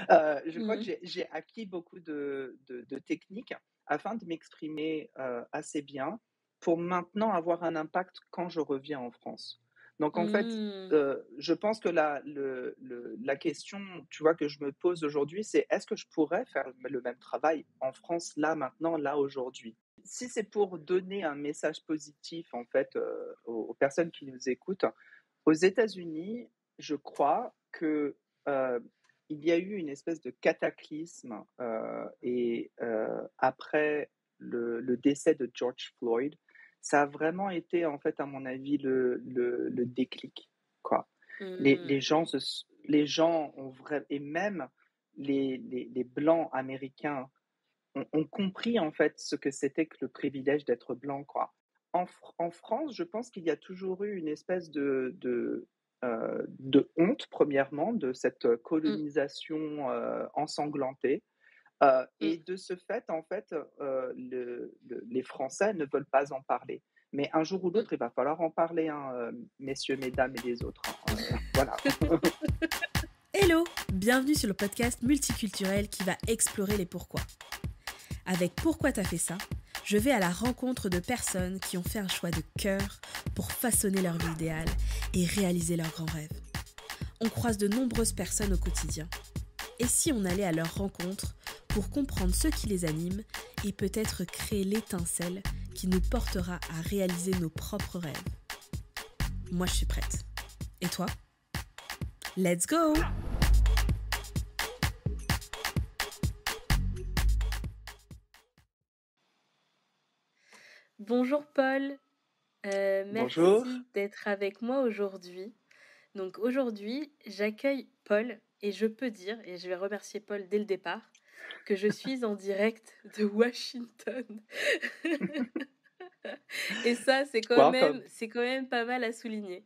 Je crois que Mmh. j'ai acquis beaucoup de techniques afin de m'exprimer, assez bien pour maintenant avoir un impact quand je reviens en France. Donc en fait, Mmh. je pense que la question, tu vois, que je me pose aujourd'hui, c'est: «Est-ce que je pourrais faire le même travail en France, là, maintenant, là, aujourd'hui?» Si c'est pour donner un message positif, en fait, aux personnes qui nous écoutent, aux États-Unis, je crois que, il y a eu une espèce de cataclysme, après le décès de George Floyd, ça a vraiment été, en fait, à mon avis, le déclic, quoi. Mmh. Les gens ont vrai et même les blancs américains ont compris, en fait, ce que c'était que le privilège d'être blanc, quoi. En France, je pense qu'il y a toujours eu une espèce de honte, premièrement, de cette Mmh. colonisation, ensanglantée, Mmh. et de ce fait, en fait, les Français ne veulent pas en parler. Mais un jour ou Mmh. l'autre, il va falloir en parler, hein, messieurs, mesdames et les autres, hein, voilà. Hello, bienvenue sur le podcast multiculturel qui va explorer les pourquoi. Avec Pourquoi t'as fait ça, je vais à la rencontre de personnes qui ont fait un choix de cœur pour façonner leur vie idéale et réaliser leurs grands rêves. On croise de nombreuses personnes au quotidien. Et si on allait à leur rencontre pour comprendre ce qui les anime et peut-être créer l'étincelle qui nous portera à réaliser nos propres rêves? Moi, je suis prête. Et toi? Let's go! Bonjour Paul, Bonjour. merci d'être avec moi aujourd'hui. Donc aujourd'hui, j'accueille Paul et je peux dire, et je vais remercier Paul dès le départ, que je suis en direct de Washington. Et ça, Welcome. c'est quand même pas mal à souligner.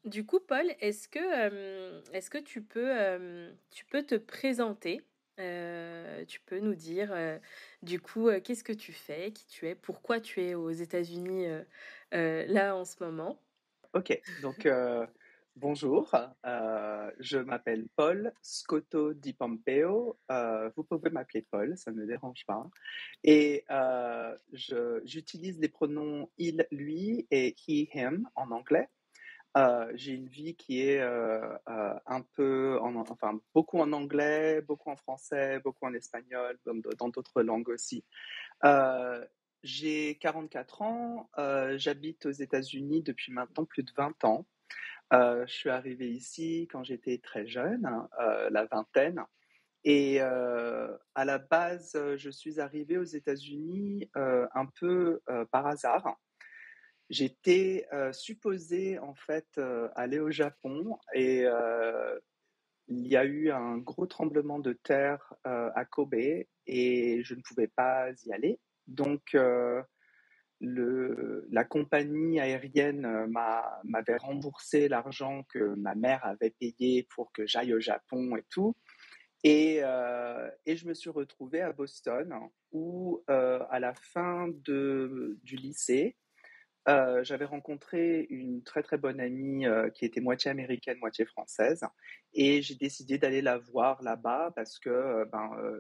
Du coup, Paul, est-ce que tu peux te présenter? Tu peux nous dire, du coup, qu'est-ce que tu fais, qui tu es, pourquoi tu es aux États-Unis, là, en ce moment? OK, donc bonjour, je m'appelle Paul Scotto Di Pompeo, vous pouvez m'appeler Paul, ça ne me dérange pas et je j'utilise les pronoms il, lui et he, him en anglais. J'ai une vie qui est, un peu enfin beaucoup en anglais, beaucoup en français, beaucoup en espagnol, dans d'autres langues aussi. Heu, j'ai 44 ans, j'habite aux États-Unis depuis maintenant plus de 20 ans. Je suis arrivé ici quand j'étais très jeune, la vingtaine et à la base, je suis arrivé aux États-Unis, un peu, par hasard. J'étais, supposé en fait, aller au Japon et il y a eu un gros tremblement de terre, à Kobe et je ne pouvais pas y aller. Donc la compagnie aérienne, m'avait remboursé l'argent que ma mère avait payé pour que j'aille au Japon et tout et je me suis retrouvé à Boston où, à la fin du lycée, j'avais rencontré une très, très bonne amie, qui était moitié américaine, moitié française et j'ai décidé d'aller la voir là-bas parce que,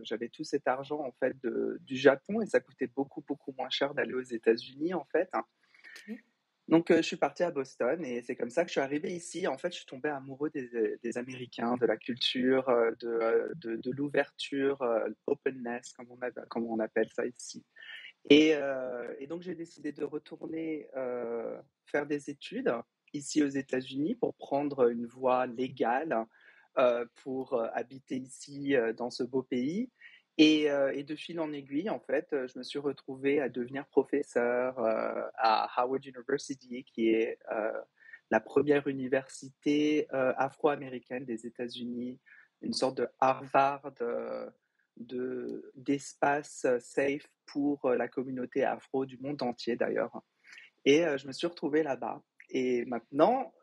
j'avais tout cet argent en fait du Japon et ça coûtait beaucoup, beaucoup moins cher d'aller aux États-Unis en fait. OK. Donc je suis parti à Boston et c'est comme ça que je suis arrivé ici. En fait, je suis tombé amoureux des Américains, de la culture, de l'ouverture, openness comme on appelle ça ici. Et donc j'ai décidé de retourner, faire des études ici aux États-Unis pour prendre une voie légale, pour, habiter ici, dans ce beau pays et de fil en aiguille, en fait, je me suis retrouvé à devenir professeur, à Howard University qui est, la première université, afro-américaine des États-Unis, une sorte de Harvard, d'espace, safe pour, la communauté afro du monde entier d'ailleurs et je me suis retrouvé là-bas et maintenant,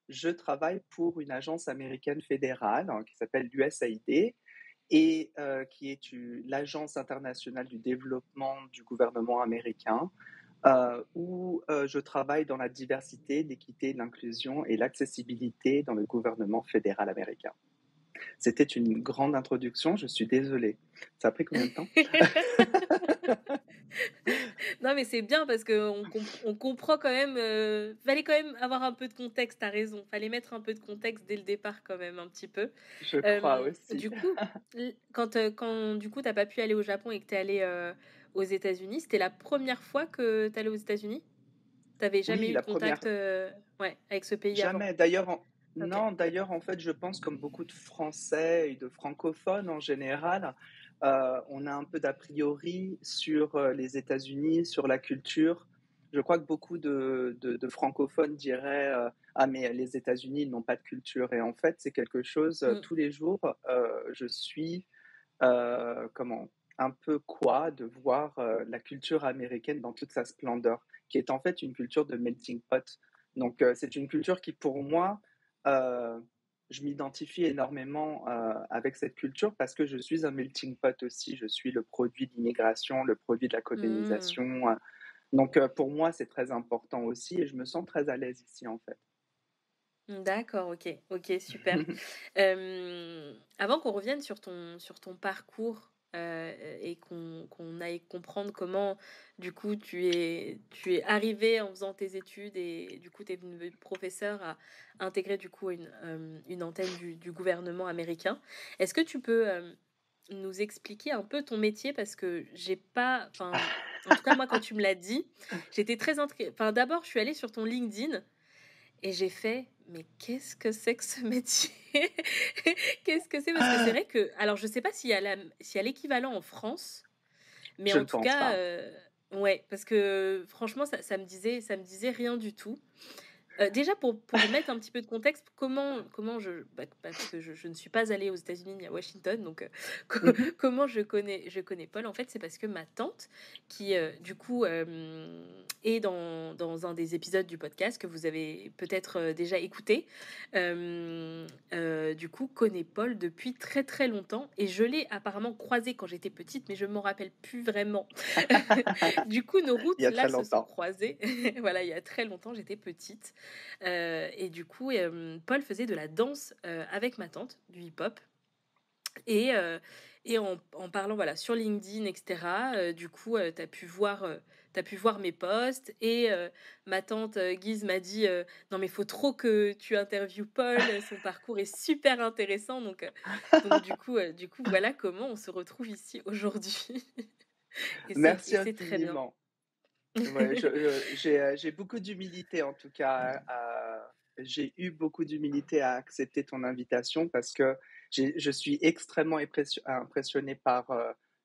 je travaille pour une agence américaine fédérale, hein, qui s'appelle l'USAID et qui est l'agence internationale du développement du gouvernement américain. où je travaille dans la diversité, l'équité, l'inclusion et l'accessibilité dans le gouvernement fédéral américain. C'était une grande introduction, je suis désolé. Ça a pris combien de temps? Non, mais c'est bien parce qu'on on comprend quand même, fallait quand même avoir un peu de contexte, tu raison. Fallait mettre un peu de contexte dès le départ quand même, un petit peu. Je crois aussi. Du coup, quand du coup, tu pas pu aller au Japon et que tu es allé, aux États-Unis, c'était la première fois que tu allais aux États-Unis? Tu Oui, jamais eu de la première. contact, ouais, avec ce pays avant? Jamais. D'ailleurs, OK. non, d'ailleurs, en fait, je pense comme beaucoup de Français et de francophones en général, on a un peu d'a priori sur, les États-Unis, sur la culture. Je crois que beaucoup de francophones diraient, «Ah mais les États-Unis, ils n'ont pas de culture» et en fait, c'est quelque chose, Mmh. tous les jours, je suis, comment? Un peu quoi de voir, la culture américaine dans toute sa splendeur, qui est en fait une culture de melting pot. Donc, c'est une culture qui pour moi, heu, je m'identifie énormément, avec cette culture parce que je suis un melting pot aussi. Je suis le produit de l'immigration, le produit de la Mmh. colonisation, donc, pour moi, c'est très important aussi et je me sens très à l'aise ici, en fait. D'accord, OK, OK, super. Avant qu'on revienne sur ton parcours, et qu'on aille comprendre comment, du coup, tu es arrivé en faisant tes études et du coup, tu es devenu professeur à intégrer, du coup, une antenne du gouvernement américain. Est-ce que tu peux, nous expliquer un peu ton métier? Parce que j'ai pas enfin, en tout cas, moi, quand tu me l'as dit, j'étais très intriguée. Enfin, d'abord, je suis allée sur ton LinkedIn et j'ai fait: «Mais qu'est-ce que c'est que ce métier? Qu'est-ce que c'est?» parce que c'est vrai que alors je sais pas s'il y a l'équivalent en France, mais Je en ne tout pense cas, pas. ouais, parce que franchement ça me disait rien du tout. Déjà pour remettre un petit peu de contexte, comment je parce que je ne suis pas allée aux États-Unis ni à Washington, donc Mmh mh. comment je connais Paul? En fait, c'est parce que ma tante qui, du coup, est dans un des épisodes du podcast que vous avez peut-être, déjà écouté, du coup, connaît Paul depuis très, très longtemps et je l'ai apparemment croisé quand j'étais petite, mais je m'en rappelle plus vraiment. Du coup, nos Il y routes a très là se sont longtemps. croisées. Voilà, il y a très longtemps, j'étais petite. Et du coup, Paul faisait de la danse, avec ma tante, du hip-hop et en parlant, voilà, sur LinkedIn et cetera, du coup, tu pu voir mes posts et ma tante, Guise m'a dit, «Non mais faut trop que tu interviewes Paul, son parcours est super intéressant», donc du coup, voilà comment on se retrouve ici aujourd'hui et Merci c'est très bien. infiniment. Ouais, j'ai beaucoup d'humilité en tout cas j'ai eu beaucoup d'humilité à accepter ton invitation parce que je suis extrêmement impressionné par,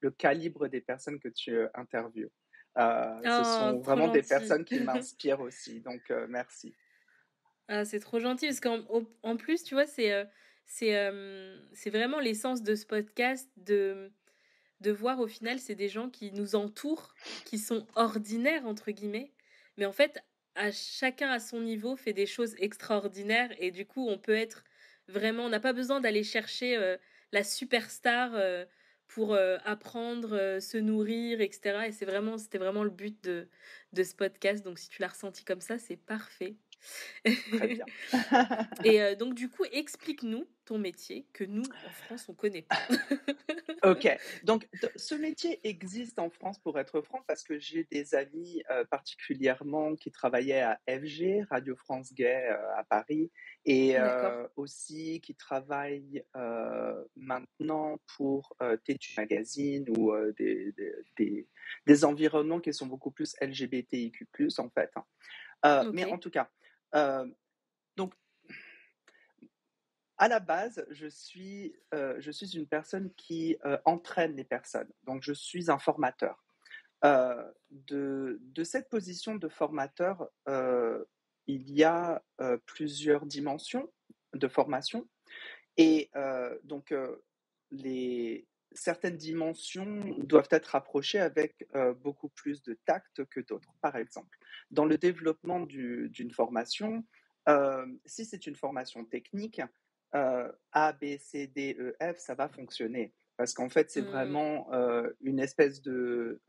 le calibre des personnes que tu, interviewes. Ce Oh, sont c'est trop vraiment des gentil. personnes qui m'inspirent aussi, donc merci. Ah, c'est trop gentil parce qu'en plus, tu vois, c'est vraiment l'essence de ce podcast de voir au final, c'est des gens qui nous entourent, qui sont «ordinaires» entre guillemets, mais en fait, à chacun à son niveau fait des choses extraordinaires et du coup, on peut être vraiment on n'a pas besoin d'aller chercher, la superstar, pour, apprendre, se nourrir et cetera et c'était vraiment le but de ce podcast donc si tu l'as ressenti comme ça, c'est parfait. Très bien. Et donc du coup, explique-nous ton métier que nous, en France, on connaît pas. OK, donc ce métier existe en France pour être franc parce que j'ai des amis, particulièrement qui travaillaient à FG, Radio France Gay, à Paris et D'accord. aussi qui travaillent, maintenant pour, Tétu Magazine ou, des environnements qui sont beaucoup plus LGBTIQ+, en fait, hein. Mais en OK. tout cas, heu, donc à la base, je suis une personne qui, entraîne les personnes, donc je suis un formateur. De cette position de formateur, il y a, plusieurs dimensions de formation et donc les certaines dimensions doivent être approchées avec, beaucoup plus de tact que d'autres. Par exemple, dans le développement d'une formation, si c'est une formation technique, A, B, C, D, E, F, ça va fonctionner. Parce qu'en fait, c'est Mmh. vraiment une espèce de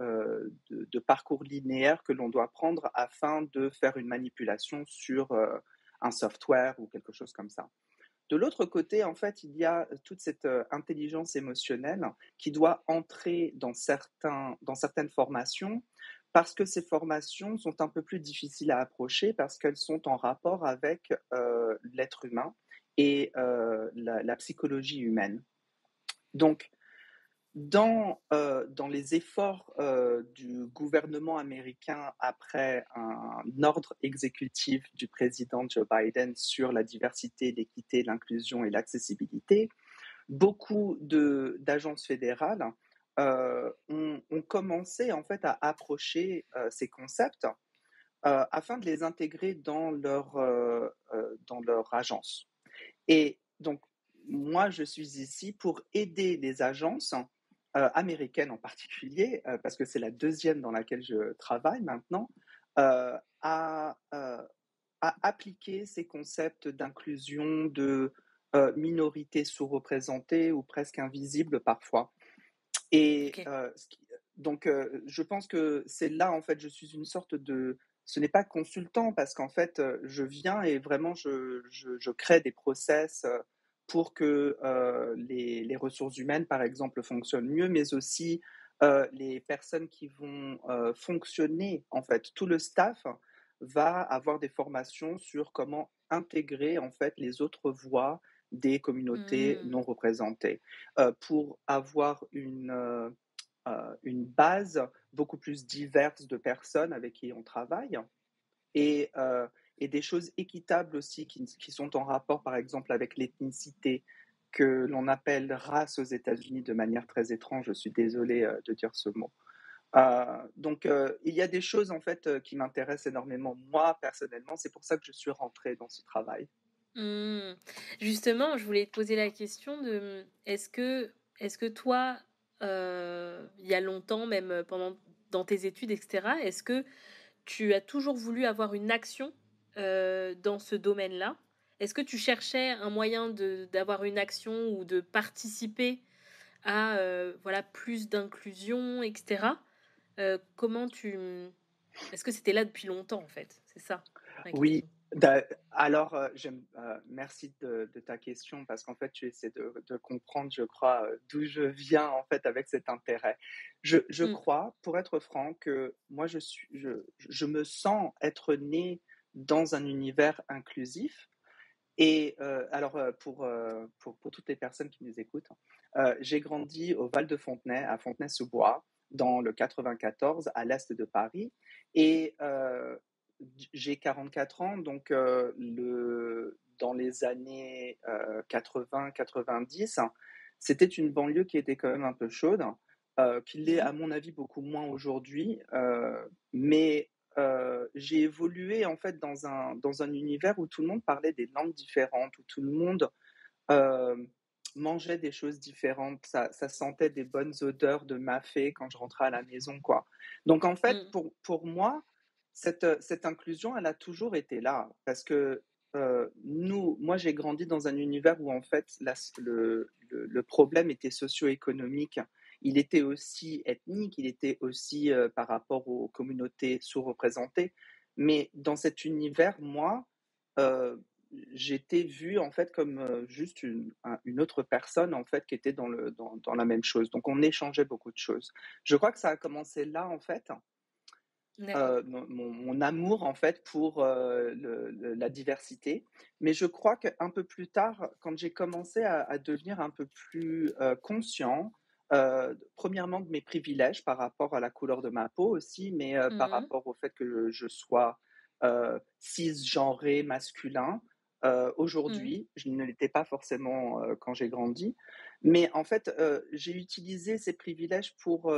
parcours linéaire que l'on doit prendre afin de faire une manipulation sur un software ou quelque chose comme ça. De l'autre côté, en fait, il y a toute cette intelligence émotionnelle qui doit entrer dans certaines formations parce que ces formations sont un peu plus difficiles à approcher parce qu'elles sont en rapport avec l'être humain et la psychologie humaine. Donc, dans les efforts du gouvernement américain après un ordre exécutif du président Joe Biden sur la diversité, l'équité, l'inclusion et l'accessibilité, beaucoup d'agences fédérales ont commencé en fait à approcher ces concepts afin de les intégrer dans leur agence. Et donc, moi, je suis ici pour aider les agences américaines en particulier, parce que c'est la deuxième dans laquelle je travaille maintenant, euh, à, euh, à appliquer ces concepts d'inclusion, de minorités sous-représentées ou presque invisibles parfois. Et OK. donc, je pense que c'est là, en fait, je suis une sorte de. Ce n'est pas consultant parce qu'en fait, je viens et vraiment, je crée des process pour que les ressources humaines, par exemple, fonctionnent mieux, mais aussi les personnes qui vont fonctionner, en fait, tout le staff va avoir des formations sur comment intégrer, en fait, les autres voix des communautés Mmh. non représentées pour avoir une base beaucoup plus diverse de personnes avec qui on travaille et, euh, et des choses équitables aussi qui sont en rapport, par exemple, avec l'ethnicité que l'on appelle race aux États-Unis de manière très étrange. Je suis désolée de dire ce mot. Donc, il y a des choses en fait qui m'intéressent énormément, moi personnellement. C'est pour ça que je suis rentrée dans ce travail. Mmh. Justement, je voulais te poser la question de, est-ce que toi, il y a longtemps, même, pendant dans tes études et cetera, est-ce que tu as toujours voulu avoir une action, dans ce domaine-là? Est-ce que tu cherchais un moyen de d'avoir une action ou de participer à, voilà, plus d'inclusion et cetera? Comment tu, est-ce que c'était là depuis longtemps, en fait? C'est ça, ma Oui, question. alors, merci de ta question parce qu'en fait, tu essaies de comprendre, je crois, d'où je viens, en fait, avec cet intérêt. Je Mmh. crois, pour être franc, que moi, je me sens être né dans un univers inclusif et alors, pour toutes les personnes qui nous écoutent, j'ai grandi au Val de Fontenay, à Fontenay-sous-Bois, dans le 94, à l'est de Paris et j'ai 44 ans, donc dans les années 80-90, c'était une banlieue qui était quand même un peu chaude, qui l'est Mmh. à mon avis beaucoup moins aujourd'hui, mais j'ai évolué en fait dans un univers où tout le monde parlait des langues différentes, où tout le monde euh, mangeait des choses différentes, ça sentait des bonnes odeurs de mafé quand je rentrais à la maison, quoi. Donc en fait, Mmh. pour moi, cette inclusion, elle a toujours été là, parce que moi j'ai grandi dans un univers où en fait le problème était socio-économique, il était aussi ethnique, il était aussi par rapport aux communautés sous-représentées, mais dans cet univers, moi, euh, j'étais vu en fait comme juste une autre personne en fait qui était dans la même chose. Donc on échangeait beaucoup de choses. Je crois que ça a commencé là en fait, D'accord. mon amour en fait pour la diversité. Mais je crois qu'un peu plus tard, quand j'ai commencé à devenir un peu plus conscient, premièrement de mes privilèges par rapport à la couleur de ma peau aussi, mais par Mmh. rapport au fait que je sois cisgenré masculin. Mmh. Aujourd'hui, je ne l'étais pas forcément quand j'ai grandi, mais en fait, j'ai utilisé ces privilèges pour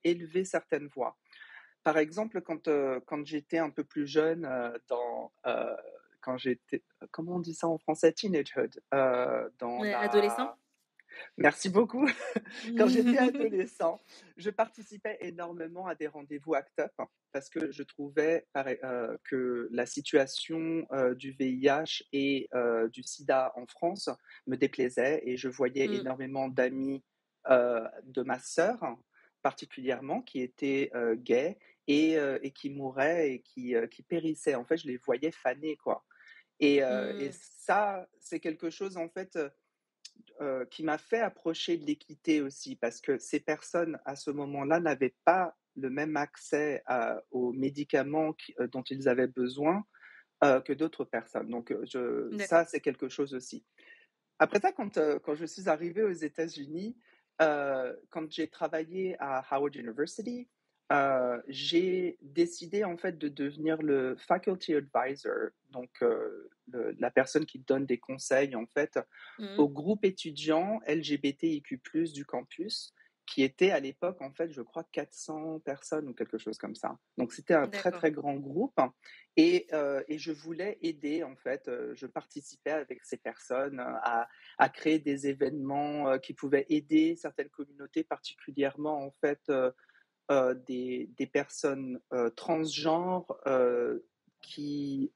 élever certaines voix. Par exemple, quand j'étais un peu plus jeune, quand j'étais comment on dit ça en français? Teenagehood, dans Ouais, adolescent? la merci beaucoup. Quand j'étais adolescent, je participais énormément à des rendez-vous ACT UP parce que je trouvais que la situation, du VIH et du sida en France me déplaisait et je voyais Mmh. énormément d'amis de ma sœur, particulièrement, qui était, gay et qui mourait et qui périssait. En fait, je les voyais faner, quoi et Mmh. ça, c'est quelque chose, en fait, qui m'a fait approcher de l'équité aussi parce que ces personnes, à ce moment-là, n'avaient pas le même accès aux médicaments dont ils avaient besoin, que d'autres personnes. Donc, ça, D'accord. c'est quelque chose aussi. Après ça, quand je suis arrivée aux États-Unis, quand j'ai travaillé à Howard University, j'ai décidé en fait de devenir le faculty advisor, donc la personne qui donne des conseils en fait Mmh. au groupe étudiant LGBTIQ+ du campus, qui était à l'époque, en fait, je crois 400 personnes ou quelque chose comme ça. Donc c'était un très, D'accord. très grand groupe et je voulais aider, en fait, je participais avec ces personnes, à créer des événements, qui pouvaient aider certaines communautés, particulièrement, en fait, des personnes, transgenres, qui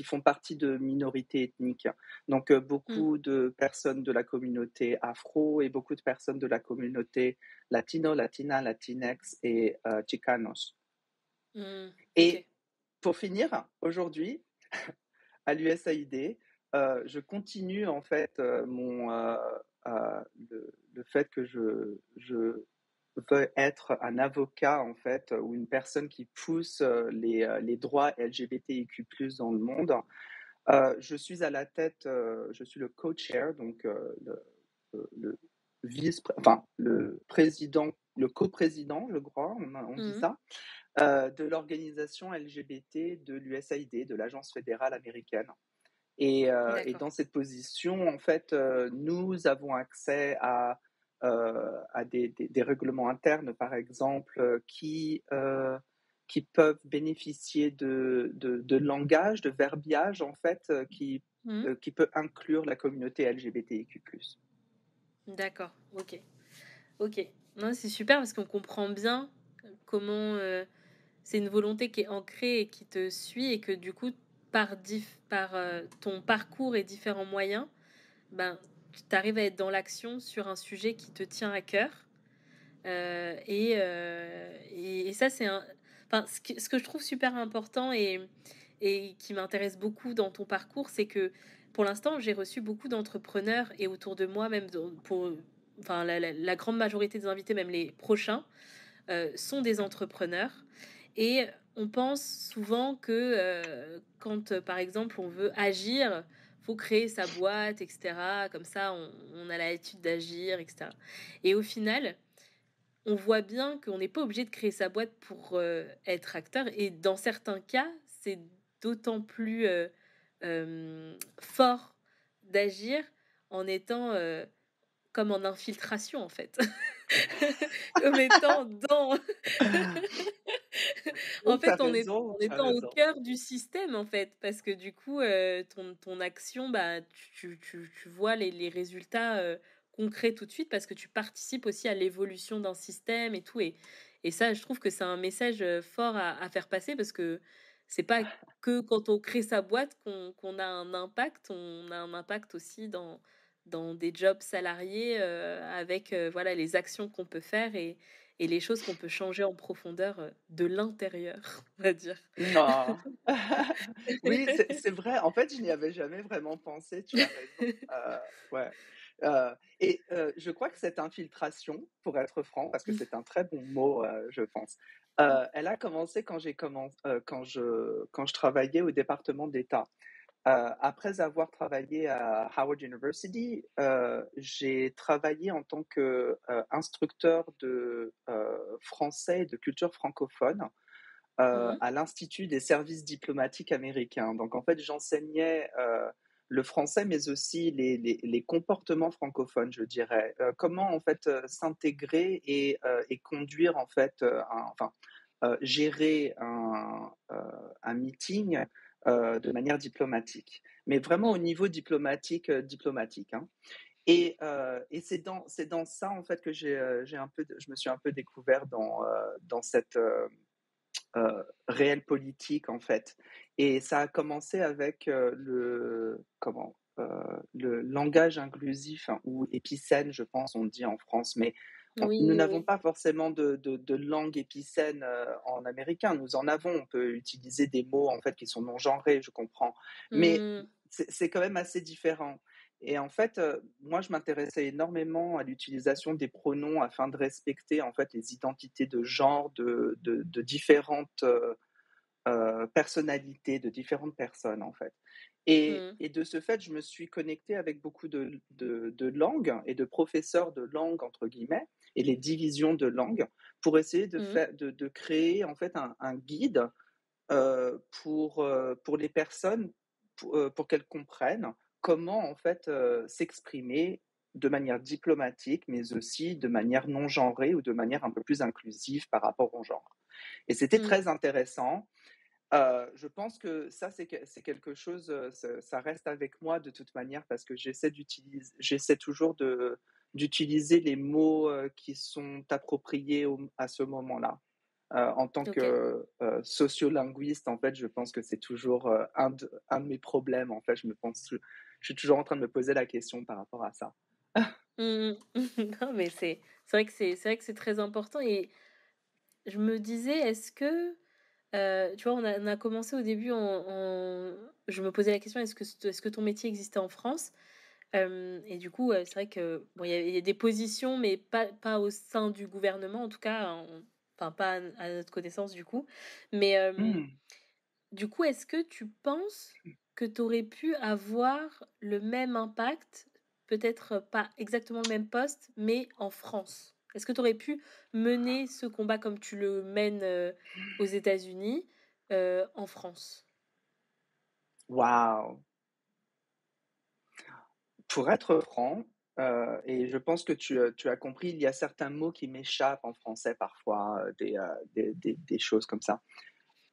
font partie de minorités ethniques. Donc, Mmh. beaucoup de personnes de la communauté afro et beaucoup de personnes de la communauté latino, latina, latinx et chicanos. Mmh. OK. Et pour finir, aujourd'hui, à l'USAID, je continue en fait, le fait que je veux être un avocat en fait, ou une personne qui pousse, les droits LGBTIQ+ dans le monde. Je suis à la tête, je suis le co-chair, donc le enfin le président, le coprésident, je crois, on dit Mmh. ça, de l'organisation LGBT de l'USAID, de l'Agence fédérale américaine. Et D'accord. dans cette position, en fait, nous avons accès à des règlements internes, par exemple, qui peuvent bénéficier de langage, de verbiage, en fait, Mmh. qui peut inclure la communauté LGBTIQ+. D'accord. OK. OK. Non, c'est super parce qu'on comprend bien comment, c'est une volonté qui est ancrée et qui te suit et que du coup, ton parcours et différents moyens, ben, tu arrives à être dans l'action sur un sujet qui te tient à cœur. Et ça, c'est un enfin, ce que je trouve super important et qui m'intéresse beaucoup dans ton parcours, c'est que, pour l'instant, j'ai reçu beaucoup d'entrepreneurs et autour de moi, même enfin, la grande majorité des invités, même les prochains, sont des entrepreneurs et on pense souvent que, quand, par exemple, on veut agir, faut créer sa boîte et cetera. Comme ça, on a l'habitude d'agir et cetera et au final, on voit bien qu'on n'est pas obligé de créer sa boîte pour, être acteur et dans certains cas, c'est d'autant plus, fort d'agir en étant, comme en infiltration, en fait. Comme étant dans en Oui, tu as fait, raison, en tu as étant au raison. cœur du système, en fait, parce que du coup, ton action, bah, tu vois les résultats, concrets tout de suite parce que tu participes aussi à l'évolution d'un système et tout et ça, je trouve que c'est un message, fort à faire passer parce que c'est pas que quand on crée sa boîte qu'on a un impact, on a un impact aussi dans des jobs salariés, avec, voilà, les actions qu'on peut faire et les choses qu'on peut changer en profondeur, de l'intérieur, on va dire. Non. Oui, c'est vrai. En fait, je n'y avais jamais vraiment pensé, tu as raison. Ouais, je crois que cette infiltration, pour être franc, parce que c'est un très bon mot, je pense, elle a commencé quand je travaillais au département d'État. Après avoir travaillé à Howard University, j'ai travaillé en tant que, instructeur de, français et de culture francophone, Mmh. à l'Institut des services diplomatiques américains. Donc en fait, j'enseignais, le français, mais aussi les comportements francophones, je dirais. Comment en fait, s'intégrer et conduire en fait, gérer un meeting, de manière diplomatique. Mais vraiment au Mmh. niveau diplomatique, diplomatique, hein. Et c'est dans ça en fait que je me suis un peu découvert dans cette, réelle politique, en fait. Et ça a commencé avec, le langage inclusif, hein, ou épicène, je pense, on dit en France. Mais Nous Oui, n'avons oui. pas forcément de langue épicène, en américain. Nous en avons, on peut utiliser des mots, en fait, qui sont non genrés, je comprends. Mais Mmh. c'est quand même assez différent et en fait, moi, je m'intéressais énormément à l'utilisation des pronoms afin de respecter, en fait, les identités de genre de différentes, personnalités, de différentes personnes, en fait. Mmh. Et de ce fait, je me suis connecté avec beaucoup de langues et de professeurs de langue, entre guillemets, et les divisions de langue pour essayer Mmh. de créer, en fait, un guide, pour les personnes, pour qu'elles comprennent comment, en fait, s'exprimer de manière diplomatique, mais aussi de manière non genrée ou de manière un peu plus inclusive par rapport au genre. Et c'était Mmh. très intéressant. Je pense que ça, c'est quelque chose, ça reste avec moi de toute manière parce que j'essaie toujours d'utiliser les mots, qui sont appropriés à ce moment-là. En tant OK. que, sociolinguiste, en fait, je pense que c'est toujours, un de mes problèmes, en fait. Je suis toujours en train de me poser la question par rapport à ça. Mmh mh. Non, mais c'est vrai que c'est très important et je me disais, est-ce que, tu vois, on a commencé au début en je me posais la question: «Est-ce que ton métier existait en France?» Et du coup, c'est vrai que bon, il y a des positions, mais pas au sein du gouvernement, en tout cas, enfin, pas à notre connaissance, du coup. Mais, Mmh. du coup, est-ce que tu penses que tu aurais pu avoir le même impact, peut-être pas exactement le même poste, mais en France? Est-ce que tu aurais pu mener ce combat comme tu le mènes, aux États-Unis, en France? Waouh! Pour être franc, et je pense que tu as compris, il y a certains mots qui m'échappent en français parfois, des choses comme ça.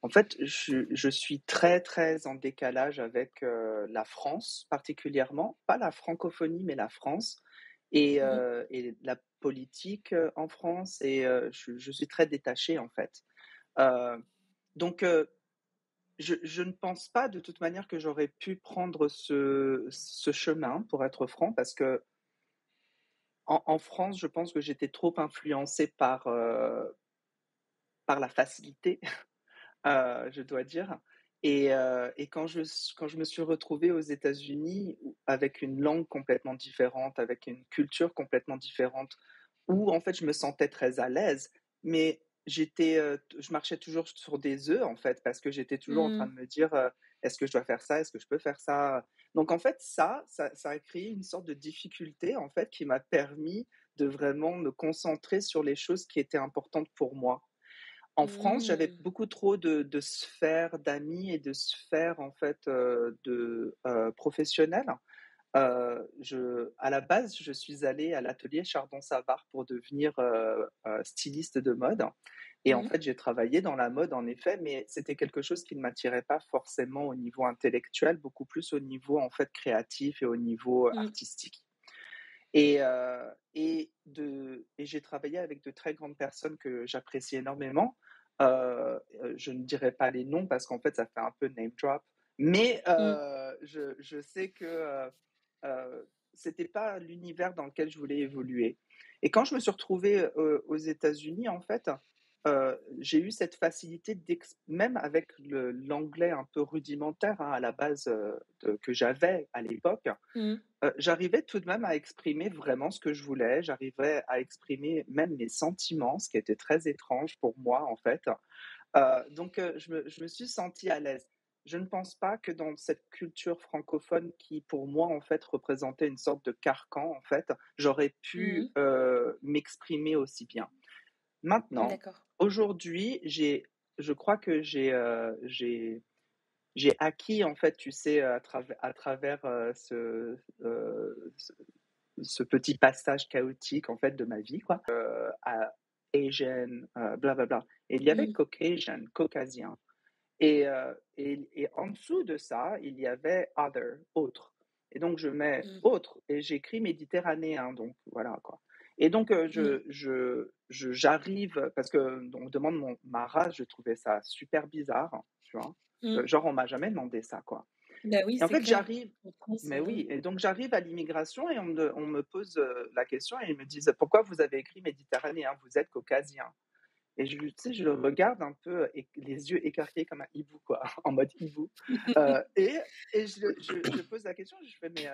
En fait, je suis très, très en décalage avec, la France particulièrement, pas la francophonie, mais la France Mmh. et la politique, en France et je suis très détaché, en fait. Heu, donc je ne pense pas de toute manière que j'aurais pu prendre ce chemin, pour être franc, parce que en France, je pense que j'étais trop influencé par la facilité. Je dois dire et quand je me suis retrouvé aux États-Unis où avec une langue complètement différente, avec une culture complètement différente, où en fait je me sentais très à l'aise, mais je marchais toujours sur des œufs en fait, parce que j'étais toujours en train Mmh. de me dire, «Est-ce que je dois faire ça? Est-ce que je peux faire ça?» Donc en fait ça a créé une sorte de difficulté en fait qui m'a permis de vraiment me concentrer sur les choses qui étaient importantes pour moi. En France, j'avais Mmh. beaucoup trop de sphères d'amis et de sphères en fait, professionnelles. À la base, je suis allée à l'atelier Chardon-Savard pour devenir, styliste de mode et en Mmh. fait, j'ai travaillé dans la mode en effet, mais c'était quelque chose qui ne m'attirait pas forcément au niveau intellectuel, beaucoup plus au niveau en fait créatif et au niveau Mmh. artistique. Et j'ai travaillé avec de très grandes personnes que j'apprécie énormément. Je ne dirai pas les noms parce qu'en fait, ça fait un peu name drop, mais Mmh. je sais que, c'était pas l'univers dans lequel je voulais évoluer et quand je me suis retrouvé, aux États-Unis, en fait, j'ai eu cette facilité même avec l'anglais un peu rudimentaire, hein, à la base, que j'avais à l'époque. Mmh. J'arrivais tout de même à exprimer vraiment ce que je voulais, j'arrivais à exprimer même mes sentiments, ce qui était très étrange pour moi, en fait. Je me suis sentie à l'aise. Je ne pense pas que dans cette culture francophone qui, pour moi, en fait, représentait une sorte de carcan, en fait, j'aurais pu, Mmh. m'exprimer aussi bien. Maintenant, D'accord. aujourd'hui, je crois que j'ai acquis, en fait, tu sais, à travers, ce petit passage chaotique, en fait, de ma vie, quoi, à Asian, blablabla. Et il y avait Mmh. Caucasian, caucasien. Et en dessous de ça, il y avait other, autre. Et donc je mets Mmh. autre et j'écris méditerranéen, donc voilà, quoi. Et donc Mmh. j'arrive parce qu'on me demande ma race, je trouvais ça super bizarre, tu vois? Mmh. Genre on m'a jamais demandé ça, quoi. Bah oui, Et en c'est fait, clair. j'arrive En France, mais oui, et donc j'arrive à l'immigration et on me pose, la question et ils me disent: «Pourquoi vous avez écrit méditerranéen? Vous êtes caucasien». Et tu sais, je le regarde un peu et les yeux écarquillés comme un hibou, quoi, en mode hibou. Et je pose la question, je fais: «Mais,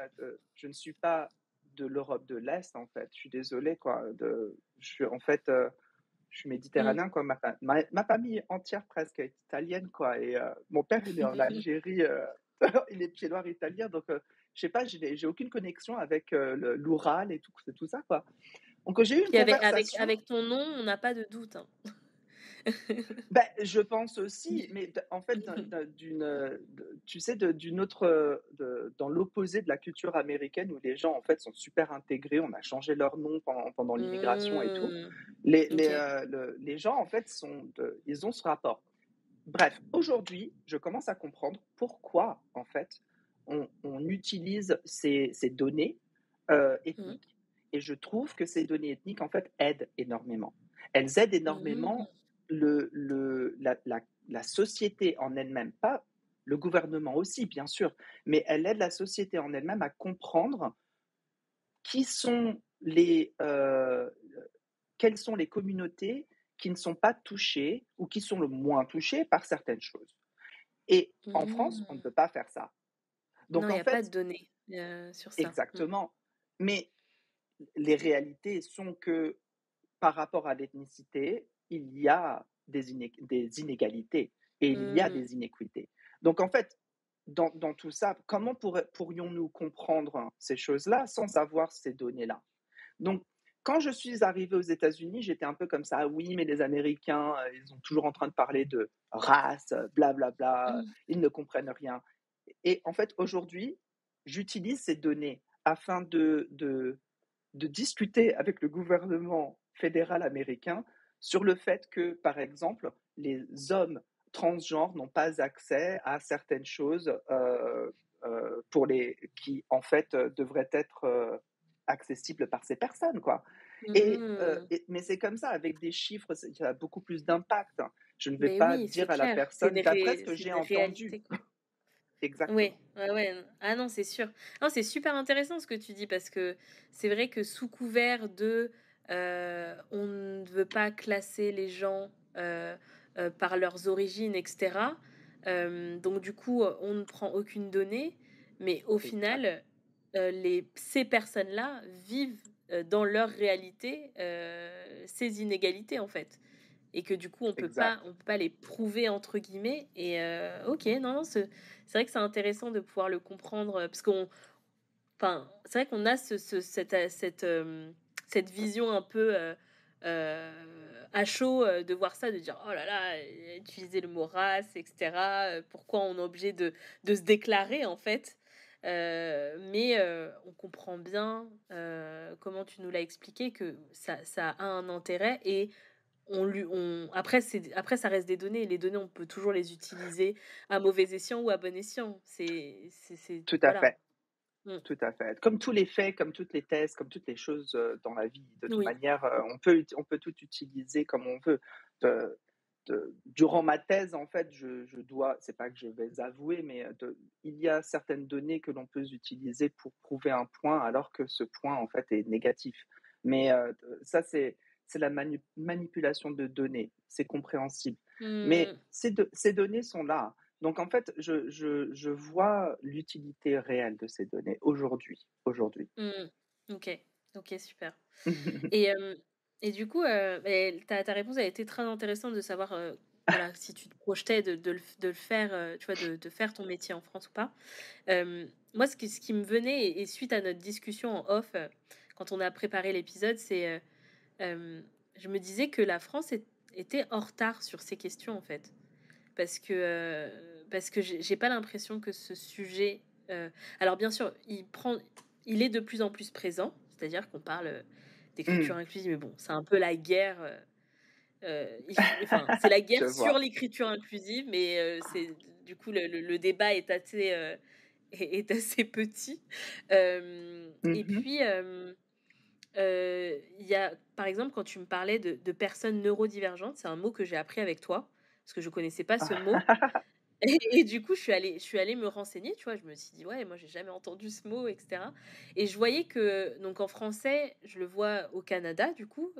je ne suis pas de l'Europe de l'Est, en fait, je suis désolé, quoi, je suis en fait, je suis Mmh. méditerranéen, quoi, ma famille entière presque est italienne, quoi et mon père, il est en Algérie, il est pied noir italien, donc je sais pas, j'ai aucune connexion avec, l'Oural et tout ça, quoi. Donc j'ai eu une Puis conversation. avec ton nom, on n'a pas de doute, hein. Ben, je pense aussi, mais en fait, tu sais, d'une autre, dans l'opposé de la culture américaine où les gens, en fait, sont super intégrés. On a changé leur nom pendant l'immigration et tout. Mmh. OK. Les gens, en fait, ils ont ce rapport. Bref, aujourd'hui, je commence à comprendre pourquoi, en fait, on utilise ces données, Mmh. ethniques et je trouve que ces données ethniques, en fait, aident énormément. Elles aident Mmh. énormément la société en elle-même, pas le gouvernement aussi, bien sûr, mais elle aide la société en elle-même à comprendre qui sont quelles sont les communautés qui ne sont pas touchées ou qui sont le moins touchées par certaines choses. Et en France, on ne Mmh. peut pas faire ça. Non, Donc il y en a pas de fait, données, sur ça. Mmh. exactement. Mais les réalités sont que par rapport à l'ethnicité, il y a des inégalités et il y a Mmh. des inéquités. Donc en fait, dans tout ça, comment pourrions-nous comprendre ces choses-là sans avoir ces données-là? Donc, quand je suis arrivée aux États-Unis, j'étais un peu comme ça: «Ah oui, mais les Américains, ils sont toujours en train de parler de race, blablabla, Mmh. ils ne comprennent rien». Et en fait, aujourd'hui, j'utilise ces données afin de discuter avec le gouvernement fédéral américain sur le fait que, par exemple, les hommes transgenres n'ont pas accès à certaines choses pour qui, en fait, devraient être accessibles par ces personnes, quoi. Mmh. Mais c'est comme ça, avec des chiffres, ça a beaucoup plus d'impact. Je ne vais Mais pas oui, c'est dire à la clair. C'est personne, des d'après ce ré que c'est j'ai des entendu. réalités, quoi. Ouais, Exactement. ouais, ouais. Ah non, c'est sûr. Non, c'est super intéressant ce que tu dis parce que c'est vrai que sous couvert de, on ne veut pas classer les gens, par leurs origines et cetera, donc du coup, on ne prend aucune donnée, mais au Exact, final, ces personnes-là vivent, dans leur réalité, ces inégalités, en fait. Et que du coup, exact. on peut pas «les prouver» entre guillemets et OK, non, non, c'est vrai que c'est intéressant de pouvoir le comprendre, parce qu'on enfin, c'est vrai qu'on a cette vision un peu, à chaud, de voir ça, de dire: «Oh là là, utiliser le mot race et cetera, pourquoi on est obligé de se déclarer?» en fait, mais on comprend bien, comment tu nous l'as expliqué, que ça a un intérêt et après ça reste des données et les données, on peut toujours les utiliser à mauvais escient ou à bon escient. C'est Tout à voilà. fait. Mmh. Tout à fait. Comme tous les faits, comme toutes les thèses, comme toutes les choses, dans la vie. De toute Oui. manière, on peut tout utiliser comme on veut. De durant ma thèse, en fait, je dois c'est pas que je vais avouer, mais, il y a certaines données que l'on peut utiliser pour prouver un point, alors que ce point, en fait, est négatif. Mais, ça, c'est la manipulation de données, c'est compréhensible. Mais Mmh. ces données sont là. Donc en fait, je vois l'utilité réelle de ces données aujourd'hui. Mmh. OK. OK, super. Et et du coup, beh, ta réponse a été très intéressante de savoir, voilà, si tu te projetais de le faire, tu vois, de faire ton métier en France ou pas. Moi, ce qui me venait et suite à notre discussion en off, quand on a préparé l'épisode, c'est, je me disais que la France était en retard sur ces questions, en fait. Parce que j'ai pas l'impression que ce sujet, alors bien sûr, il est de plus en plus présent, c'est-à-dire qu'on parle, d'écriture Mmh. inclusive, mais bon, c'est un peu la guerre, enfin, c'est la Je guerre sur vois. l'écriture inclusive, mais c'est du coup, le débat est assez, est assez petit. Et Mmh. puis, il y a par exemple, quand tu me parlais de personnes neurodivergentes, c'est un mot que j'ai appris avec toi, parce que je connaissais pas ce mot. Et du coup, je suis allée me renseigner, tu vois? Je me suis dit: «Ouais, moi, j'ai jamais entendu ce mot» et cetera et je voyais que donc en français, je le vois au Canada, du coup,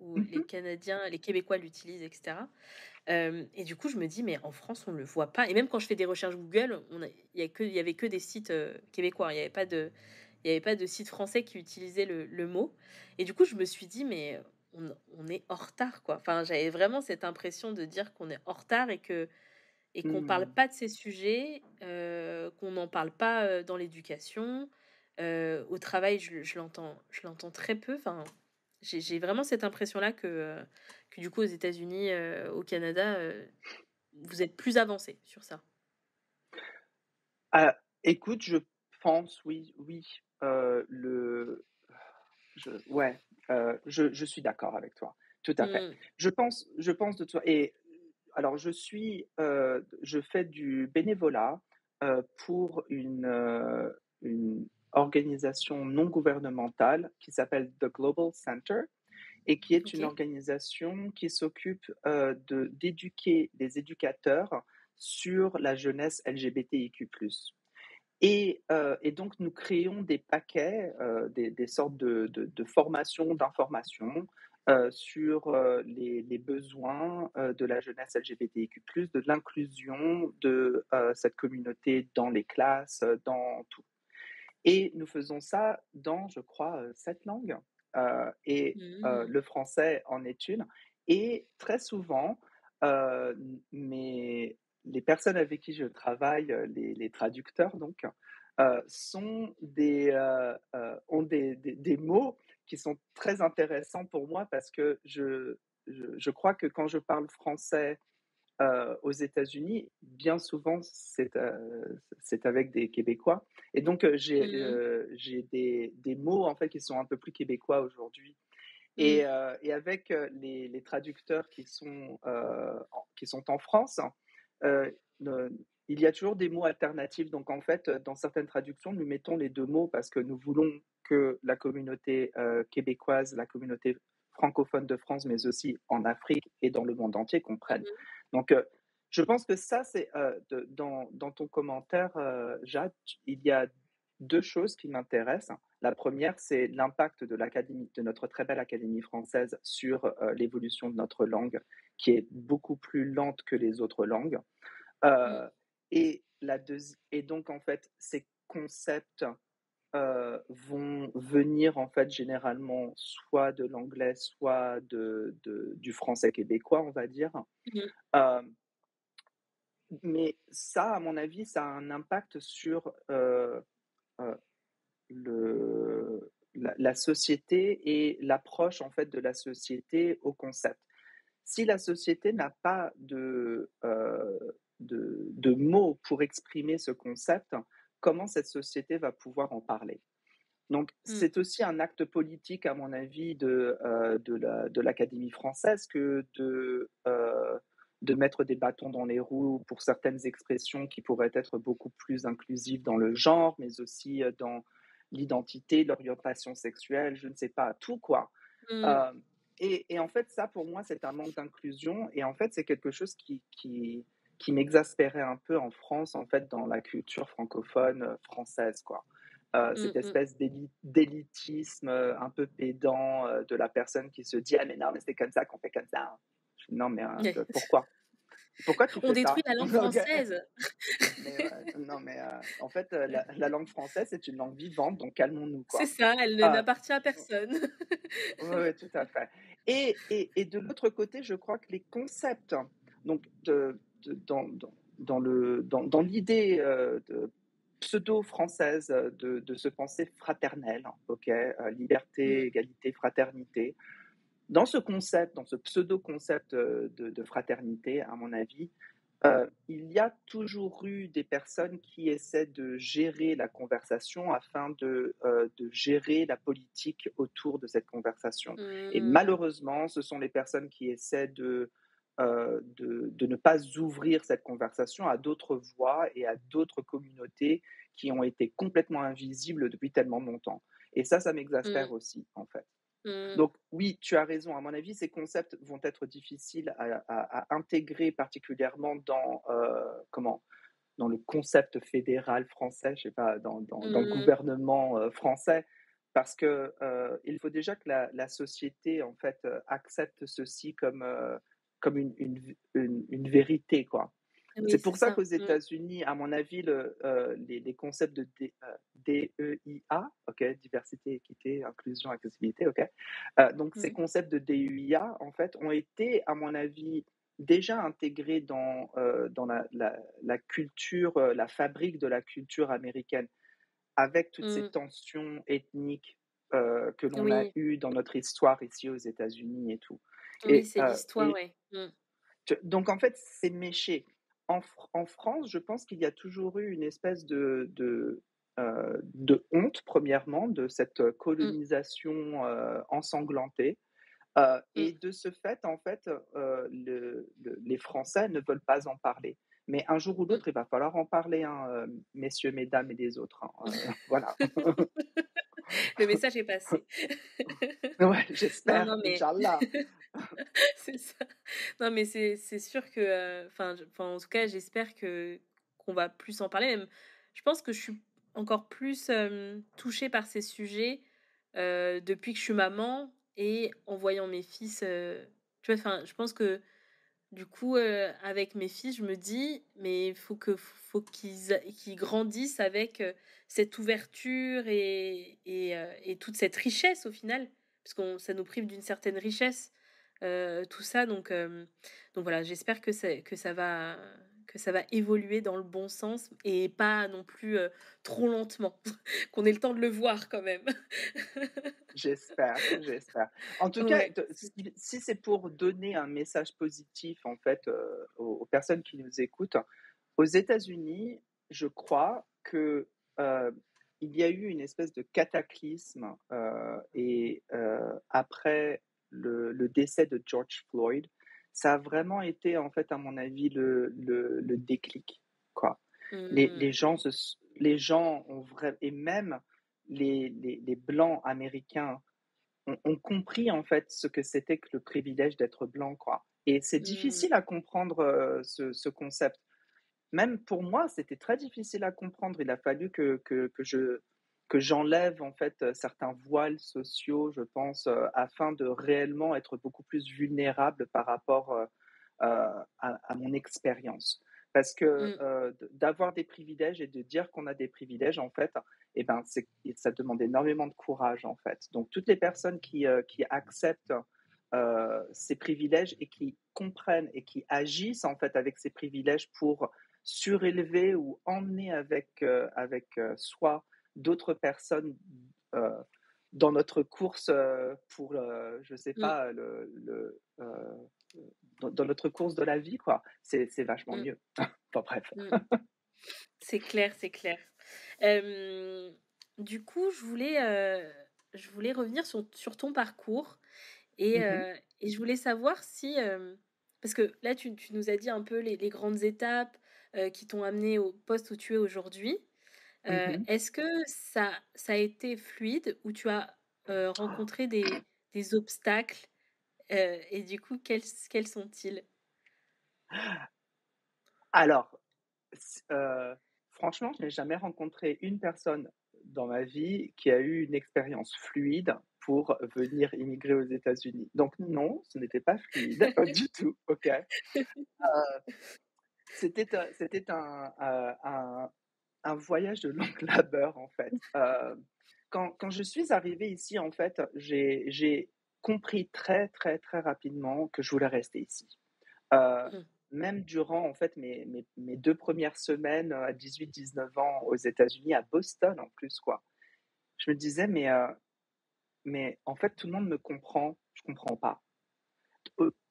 où les Mmh. Canadiens les Québécois l'utilisent et cetera. Et du coup, je me dis: «Mais en France, on le voit pas» et même quand je fais des recherches Google, il y avait que des sites, québécois, hein. Il y avait pas de site français qui utilisait le mot et du coup, je me suis dit: «Mais on est en retard, quoi». Enfin, j'avais vraiment cette impression de dire qu'on est en retard et qu'on parle Mmh. pas de ces sujets, qu'on n'en parle pas, dans l'éducation. Au travail, je l'entends très peu. Enfin, j'ai vraiment cette impression-là que du coup aux États-Unis, au Canada, vous êtes plus avancés sur ça. Écoute, je pense oui, oui, le ouais, je suis d'accord avec toi, tout à fait. Mmh. Je pense de toi et alors je fais du bénévolat, pour une organisation non gouvernementale qui s'appelle The Global Center et qui est une OK, organisation qui s'occupe, d'éduquer les éducateurs sur la jeunesse LGBTIQ+. Et donc nous créons des paquets, des sortes de formations, d'informations, sur, les besoins, de la jeunesse LGBTIQ+, de l'inclusion de, cette communauté dans les classes, dans tout. Et nous faisons ça dans, je crois, 7 langues, et mmh. le français en est une. Et très souvent, mes les personnes avec qui je travaille, les traducteurs donc, ont des mots qui sont très intéressants pour moi parce que je crois que quand je parle français aux États-Unis, bien souvent, c'est avec des Québécois et donc Mmh. j'ai des mots, en fait, qui sont un peu plus québécois aujourd'hui Mmh. et avec, les traducteurs qui sont en France, ne il y a toujours des mots alternatifs donc en fait, dans certaines traductions, nous mettons les 2 mots parce que nous voulons que la communauté, québécoise, la communauté francophone de France, mais aussi en Afrique et dans le monde entier comprennent. Mmh. Donc, je pense que ça, c'est, dans ton commentaire, Jade, il y a 2 choses qui m'intéressent. La première, c'est l'impact de notre très belle Académie française sur, l'évolution de notre langue, qui est beaucoup plus lente que les autres langues. Mmh. Heu et donc en fait, ces concepts, vont venir en fait généralement soit de l'anglais, soit du français québécois, on va dire. Mmh. Hem Mais ça, à mon avis, ça a un impact sur, heu, la société et l'approche, en fait, de la société au concept. Si la société n'a pas de mots pour exprimer ce concept, comment cette société va pouvoir en parler? Donc Mmh. c'est aussi un acte politique, à mon avis, de l'Académie française que de mettre des bâtons dans les roues pour certaines expressions qui pourraient être beaucoup plus inclusives dans le genre, mais aussi, dans l'identité, l'orientation sexuelle, je ne sais pas, tout quoi. Mmh. Hem et en fait, ça, pour moi, c'est un manque d'inclusion et en fait, c'est quelque chose qui m'exaspérait un peu en France, en fait, dans la culture francophone, française, quoi. Mmh. Cette Mmh. espèce d'élitisme, un peu pédant, de la personne qui se dit: «Ah mais non, mais c'est comme ça qu'on fait comme ça, hein». Je fais: «Non mais, pourquoi? Pourquoi tu On fais détruit ça?» la langue Donc française. mais ouais, non mais, en fait, la langue française, c'est une langue vivante, donc calmons-nous, C'est quoi. ça, elle ne Heu n'appartient à personne. Oui, oui, tout à fait. Et de l'autre côté, je crois que les concepts, donc dans l'idée, de pseudo-française, de se penser fraternel, OK, liberté, Mmh. égalité, fraternité. Dans ce concept, dans ce pseudo-concept, de fraternité, à mon avis, il y a toujours eu des personnes qui essaient de gérer la conversation afin de gérer la politique autour de cette conversation. Et Mmh. malheureusement, ce sont les personnes qui essaient de ne pas ouvrir cette conversation à d'autres voix et à d'autres communautés qui ont été complètement invisibles depuis tellement longtemps. Et ça m'exaspère Mmh. aussi, en fait. Mmh. Donc oui, tu as raison. À mon avis, ces concepts vont être difficiles à intégrer particulièrement dans le concept fédéral français, je sais pas, dans le Mmh. gouvernement, français. Parce que, il faut déjà que la société, en fait, accepte ceci comme une vérité, quoi. Oui, C'est c'est pour ça ça. qu'aux Mmh. États-Unis, à mon avis, les concepts de DEIA, OK, diversité, équité, inclusion, accessibilité, OK. Donc ces Mmh. concepts de DEIA, en fait, ont été, à mon avis, déjà intégrés dans la culture, la fabrique de la culture américaine, avec toutes ces Mmh. tensions ethniques, que l'on a Oui, eues dans notre histoire ici aux États-Unis et tout. oui, Et c'est l'histoire, ouais. Mmh. donc en fait, c'est méché. En France, je pense qu'il y a toujours eu une espèce de honte, premièrement, de cette Mmh. colonisation, ensanglantée, Mmh. et de ce fait, en fait, les Français ne veulent pas en parler. Mais un jour ou Mmh. l'autre, il va falloir en parler, hein, messieurs, mesdames et les autres, hein, voilà. Le message est passé. Ouais, Non, j'espère, non, mais inch'Allah. c'est ça. Non, mais c'est sûr que, enfin, en tout cas, j'espère que qu'on va plus en parler. Même, je pense que je suis encore plus, touchée par ces sujets, depuis que je suis maman et en voyant mes fils, tu vois? Enfin, je pense que du coup, avec mes fils, je me dis: «Mais il faut qu'ils grandissent avec, cette ouverture et toute cette richesse au final». Parce qu'on ça nous prive d'une certaine richesse, tout ça donc voilà, j'espère que ça va évoluer dans le bon sens et pas non plus, trop lentement. Qu'on ait le temps de le voir quand même. J'espère, j'espère. En tout cas, Ouais, c'est si c'est pour donner un message positif, en fait, aux personnes qui nous écoutent, aux États-Unis, je crois que, il y a eu une espèce de cataclysme, après le décès de George Floyd, ça a vraiment été, en fait, à mon avis, le déclic, quoi. Les mmh, gens les gens ont vrai et même les blancs américains ont compris, en fait, ce que c'était que le privilège d'être blanc, quoi. Et c'est mmh, difficile à comprendre, ce concept. Même pour moi, c'était très difficile à comprendre. Il a fallu que j'enlève, en fait, certains voiles sociaux, je pense, afin de réellement être beaucoup plus vulnérable par rapport, à mon expérience. Parce que, mmh, d'avoir des privilèges et de dire qu'on a des privilèges, en fait, et ben, ça demande énormément de courage, en fait. Donc toutes les personnes qui acceptent, ces privilèges et qui comprennent et qui agissent, en fait, avec ces privilèges pour surélever ou emmener avec soi d'autres personnes, heu, dans notre course, pour, je sais mmh, pas, dans notre course de la vie, quoi. C'est vachement mmh, mieux. Enfin bref. mmh. C'est clair, c'est clair. Hem, du coup, je voulais revenir sur ton parcours Mmh mh. et je voulais savoir si, parce que là, tu nous as dit un peu les grandes étapes, qui t'ont amené au poste où tu es aujourd'hui. Mmh. Est-ce que ça a été fluide ou tu as, rencontré des obstacles, et du coup, quels sont-ils? Alors, franchement, je n'ai jamais rencontré une personne dans ma vie qui a eu une expérience fluide pour venir immigrer aux États-Unis. Donc non, ce n'était pas fluide, pas du tout, OK? C'était un voyage de longue labeur, en fait. Quand je suis arrivée ici, en fait, j'ai compris très, très, très rapidement que je voulais rester ici. Heu, Mmh, Même durant, en fait, mes 2 premières semaines, à 18-19 ans aux États-Unis, à Boston en plus, quoi. Je me disais: «Mais en fait, tout le monde me comprend, je comprends pas».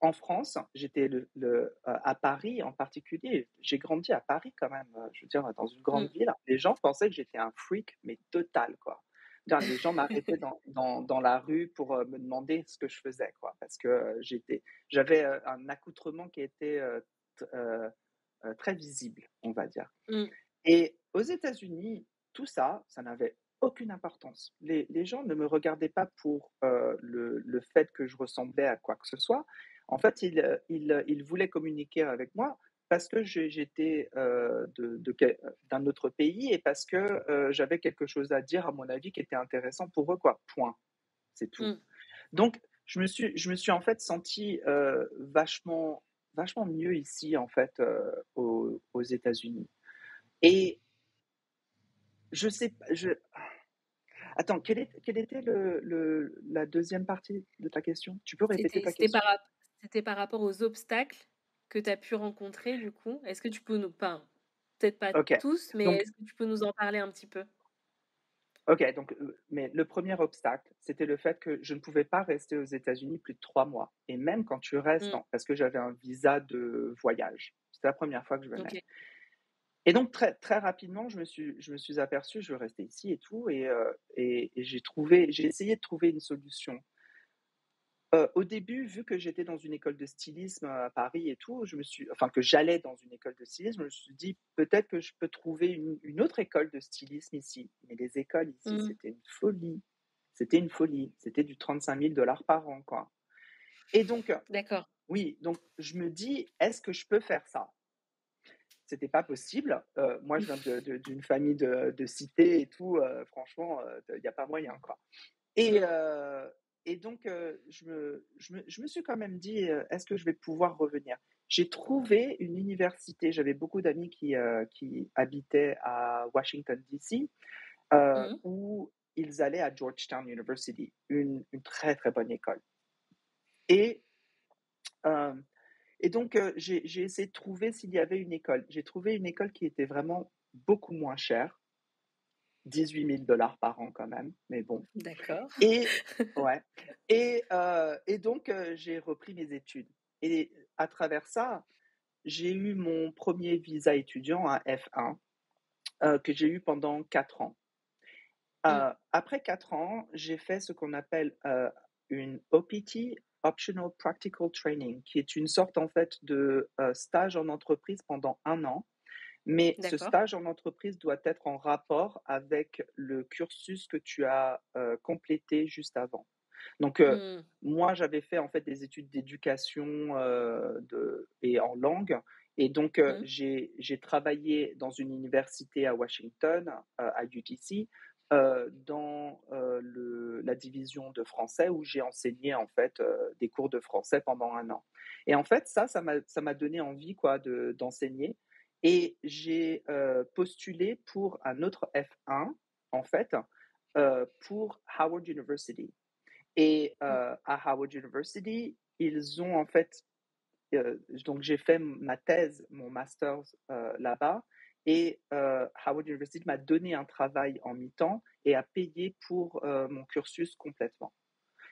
En France, j'étais à Paris en particulier, j'ai grandi à Paris quand même, je veux dire dans une grande mmh, ville. Les gens pensaient que j'étais un freak, mais total, quoi. Dire les gens m'arrêtaient dans la rue pour, me demander ce que je faisais, quoi, parce que, j'avais, un accoutrement qui était, très visible, on va dire. mmh, Et aux États-Unis, tout ça, ça n'avait aucune importance. Les gens ne me regardaient pas pour le fait que je ressemblais à quoi que ce soit. En fait, ils voulaient communiquer avec moi parce que j'étais d'un autre pays et parce que j'avais quelque chose à dire, à mon avis, qui était intéressant pour eux, quoi. Point. C'est tout. Mmh. Donc, je me suis en fait senti vachement mieux ici, en fait, aux États-Unis. Et je sais pas, attends, quelle était la deuxième partie de ta question? Tu peux répéter C'était ta c'était par question? rap c'était par rapport aux obstacles que tu as pu rencontrer du coup? Est-ce que tu peux nous enfin, peut-être pas OK. tous, mais Donc est-ce que tu peux nous en parler un petit peu? mais le premier obstacle, c'était le fait que je ne pouvais pas rester aux États-Unis plus de 3 mois et même quand tu restes Mmh. en parce que j'avais un visa de voyage. C'était la première fois que je venais OK. et donc très rapidement, je me suis aperçu, je veux rester ici et tout et j'ai essayé de trouver une solution. Au début, vu que j'étais dans une école de stylisme à Paris et tout, que j'allais dans une école de stylisme, je me suis dit: «Peut-être que je peux trouver une autre école de stylisme ici». Mais les écoles ici, Mmh. c'était une folie. C'était une folie. C'était du 35 000 par an, quoi. Et donc, D'accord. oui, donc je me dis: «Est-ce que je peux faire ça?» C'était pas possible. Moi, je viens d'une famille de cité et tout, franchement, il y a pas moyen, quoi. Et Mmh. heu et donc je me suis quand même dit, «Est-ce que je vais pouvoir revenir?» J'ai trouvé une université, j'avais beaucoup d'amis qui habitaient à Washington DC, Mmh. où ils allaient à Georgetown University, une très, très bonne école. Et hem et donc j'ai essayé de trouver s'il y avait une école. J'ai trouvé une école qui était vraiment beaucoup moins chère, 18 000 par an quand même, mais bon. D'accord. Et ouais et donc j'ai repris mes études et à travers ça, j'ai eu mon premier visa étudiant, un F1, que j'ai eu pendant 4 ans. Mmh. Après 4 ans, j'ai fait ce qu'on appelle, une OPT, Optional Practical Training, qui est une sorte, en fait, de, stage en entreprise pendant 1 an. Mais ce D'accord. stage en entreprise doit être en rapport avec le cursus que tu as, complété juste avant. Donc, Mmh. moi, j'avais fait, en fait, des études d'éducation, et en langue et donc, Mmh. j'ai travaillé dans une université à Washington, à UTC, dans, la division de français où j'ai enseigné, en fait, des cours de français pendant 1 an et en fait, ça m'a donné envie, quoi, d'enseigner et j'ai, postulé pour un autre F1, en fait, pour Howard University. Et Mmh. à Howard University, ils ont en fait, donc j'ai fait ma thèse, mon master's, là-bas et Howard University m'a donné un travail en mi-temps et a payé pour, mon cursus complètement.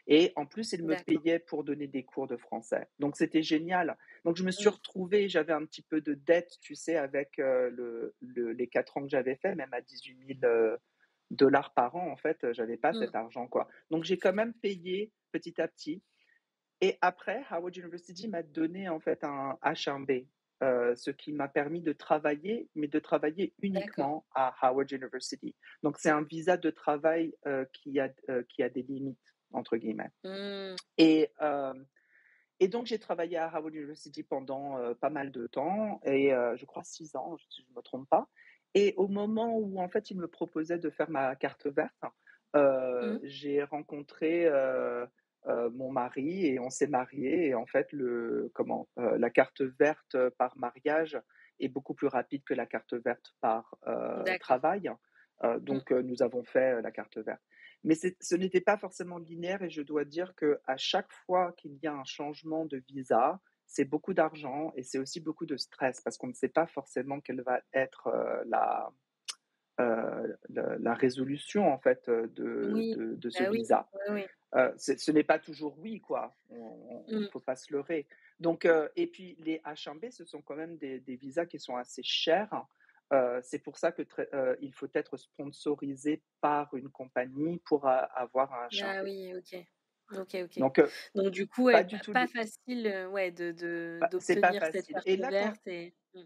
Et en plus, il me D'accord. payait pour donner des cours de français. Donc c'était génial. Donc je me suis Mmh. retrouvé, j'avais un petit peu de dette, tu sais, avec, les 4 ans que j'avais fait, même à 18 000 par an, en fait, j'avais pas Mmh. cet argent, quoi. Donc j'ai quand même payé petit à petit et après, Howard University m'a donné, en fait, un H-1B, ce qui m'a permis de travailler, mais de travailler D'accord. uniquement à Howard University. Donc c'est un visa de travail, qui a «des limites» entre guillemets. Mmh. Et hem et donc j'ai travaillé à Howard University pendant, pas mal de temps et je crois 6 ans, si je ne me trompe pas et au moment où, en fait, ils me proposaient de faire ma carte verte, Mmh. j'ai rencontré, mon mari et on s'est mariés et en fait, la carte verte, par mariage est beaucoup plus rapide que la carte verte par, D'accord. travail. Mmh. Donc nous avons fait, la carte verte. Mais ce n'était pas forcément linéaire et je dois dire qu'à chaque fois qu'il y a un changement de visa, c'est beaucoup d'argent et c'est aussi beaucoup de stress parce qu'on ne sait pas forcément quelle va être, la résolution en fait, Oui. de ce Bah oui. visa. Oui, oui. Ce n'est pas toujours oui, quoi, on Mmh. faut pas se leurrer. Donc et puis les H1B, ce sont quand même des visas qui sont assez chers. C'est pour ça que il faut être sponsorisé par une compagnie pour a avoir un Ah H1B. oui, OK. OK, OK. Donc Donc du coup, ouais, pas du tout pas li facile, ouais, de c'est pas d'obtenir cette facile carte et là quand verte et mmh.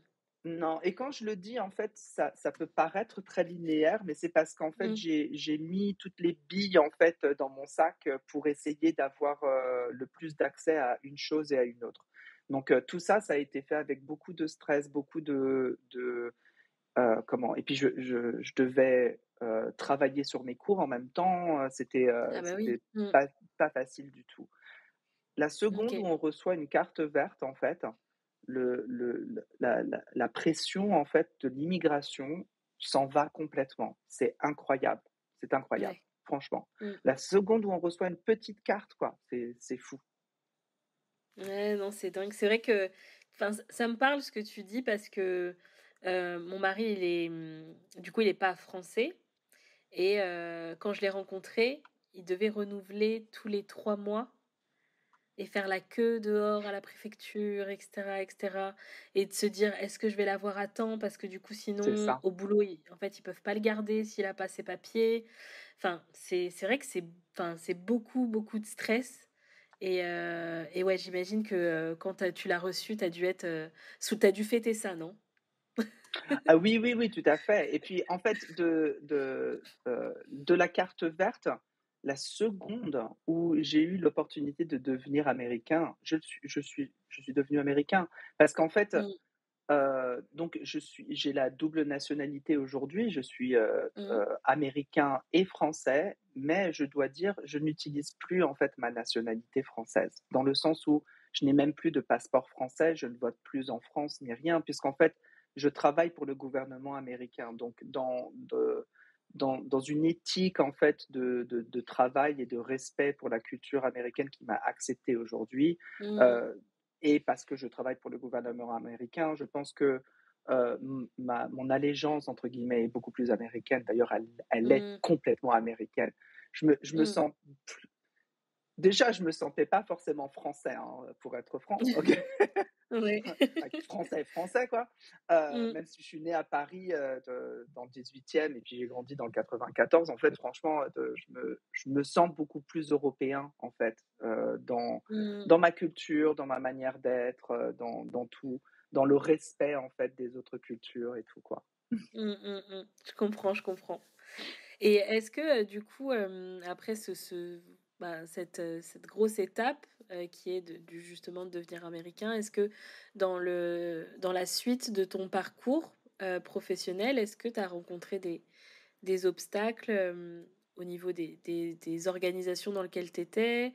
Non, et quand je le dis, en fait, ça peut paraître très linéaire, mais c'est parce qu'en fait, Mmh. j'ai mis toutes les billes, en fait, dans mon sac, pour essayer d'avoir, le plus d'accès à une chose et à une autre. Donc tout ça, ça a été fait avec beaucoup de stress, beaucoup comment et puis je devais, travailler sur mes cours en même temps, Ah bah oui. c'était Mmh. pas facile du tout. La seconde où OK. on reçoit une carte verte, en fait, la pression, en fait, de l'immigration s'en va complètement. C'est incroyable, Ouais. franchement. Mmh. La seconde où on reçoit une petite carte, quoi, c'est fou. Ouais, non, c'est dingue. C'est vrai que enfin, ça me parle ce que tu dis parce que, mon mari, du coup, il est pas français et quand je l'ai rencontré, il devait renouveler tous les 3 mois et faire la queue dehors à la préfecture et cetera et de se dire: «Est-ce que je vais l'avoir à temps?» parce que du coup, C'est sinon, ça. au boulot, en fait, ils peuvent pas le garder s'il a pas ses papiers. Enfin, c'est vrai que c'est beaucoup, beaucoup de stress et ouais, j'imagine que, quand tu l'as reçu, tu as dû fêter ça, non? Ah oui, oui, oui, tout à fait et puis, en fait, de la carte verte, la seconde où j'ai eu l'opportunité de devenir américain, je suis devenu américain parce qu'en fait, Mmh. donc j'ai la double nationalité aujourd'hui, je suis, Mmh. américain et français, mais je dois dire, je n'utilise plus en fait ma nationalité française. Dans le sens où je n'ai même plus de passeport français, je ne vote plus en France ni rien, puisqu'en fait, je travaille pour le gouvernement américain. Donc dans une éthique en fait de travail et de respect pour la culture américaine qui m'a accepté aujourd'hui, Mmh. heu et parce que je travaille pour le gouvernement américain, je pense que, mon «allégeance» entre guillemets est beaucoup plus américaine. D'ailleurs, elle est Mmh. complètement américaine. Je me Mmh. sens déjà, je me sentais pas forcément français, hein, pour être franc, OK? Ouais. Like français, français quoi. Mmh. Même si je suis né à Paris, dans le 18e et puis j'ai grandi dans le 94, en fait, franchement, je me sens beaucoup plus européen, en fait, Mmh. dans ma culture, dans ma manière d'être, dans tout, dans le respect, en fait, des autres cultures et tout, quoi. Mmh, mmh, mmh. Je comprends, je comprends. Et est-ce que, du coup, après cette grosse étape, qui est justement de devenir américain, est-ce que dans la suite de ton parcours, professionnel, est-ce que tu as rencontré des obstacles, au niveau des organisations dans lesquelles tu étais?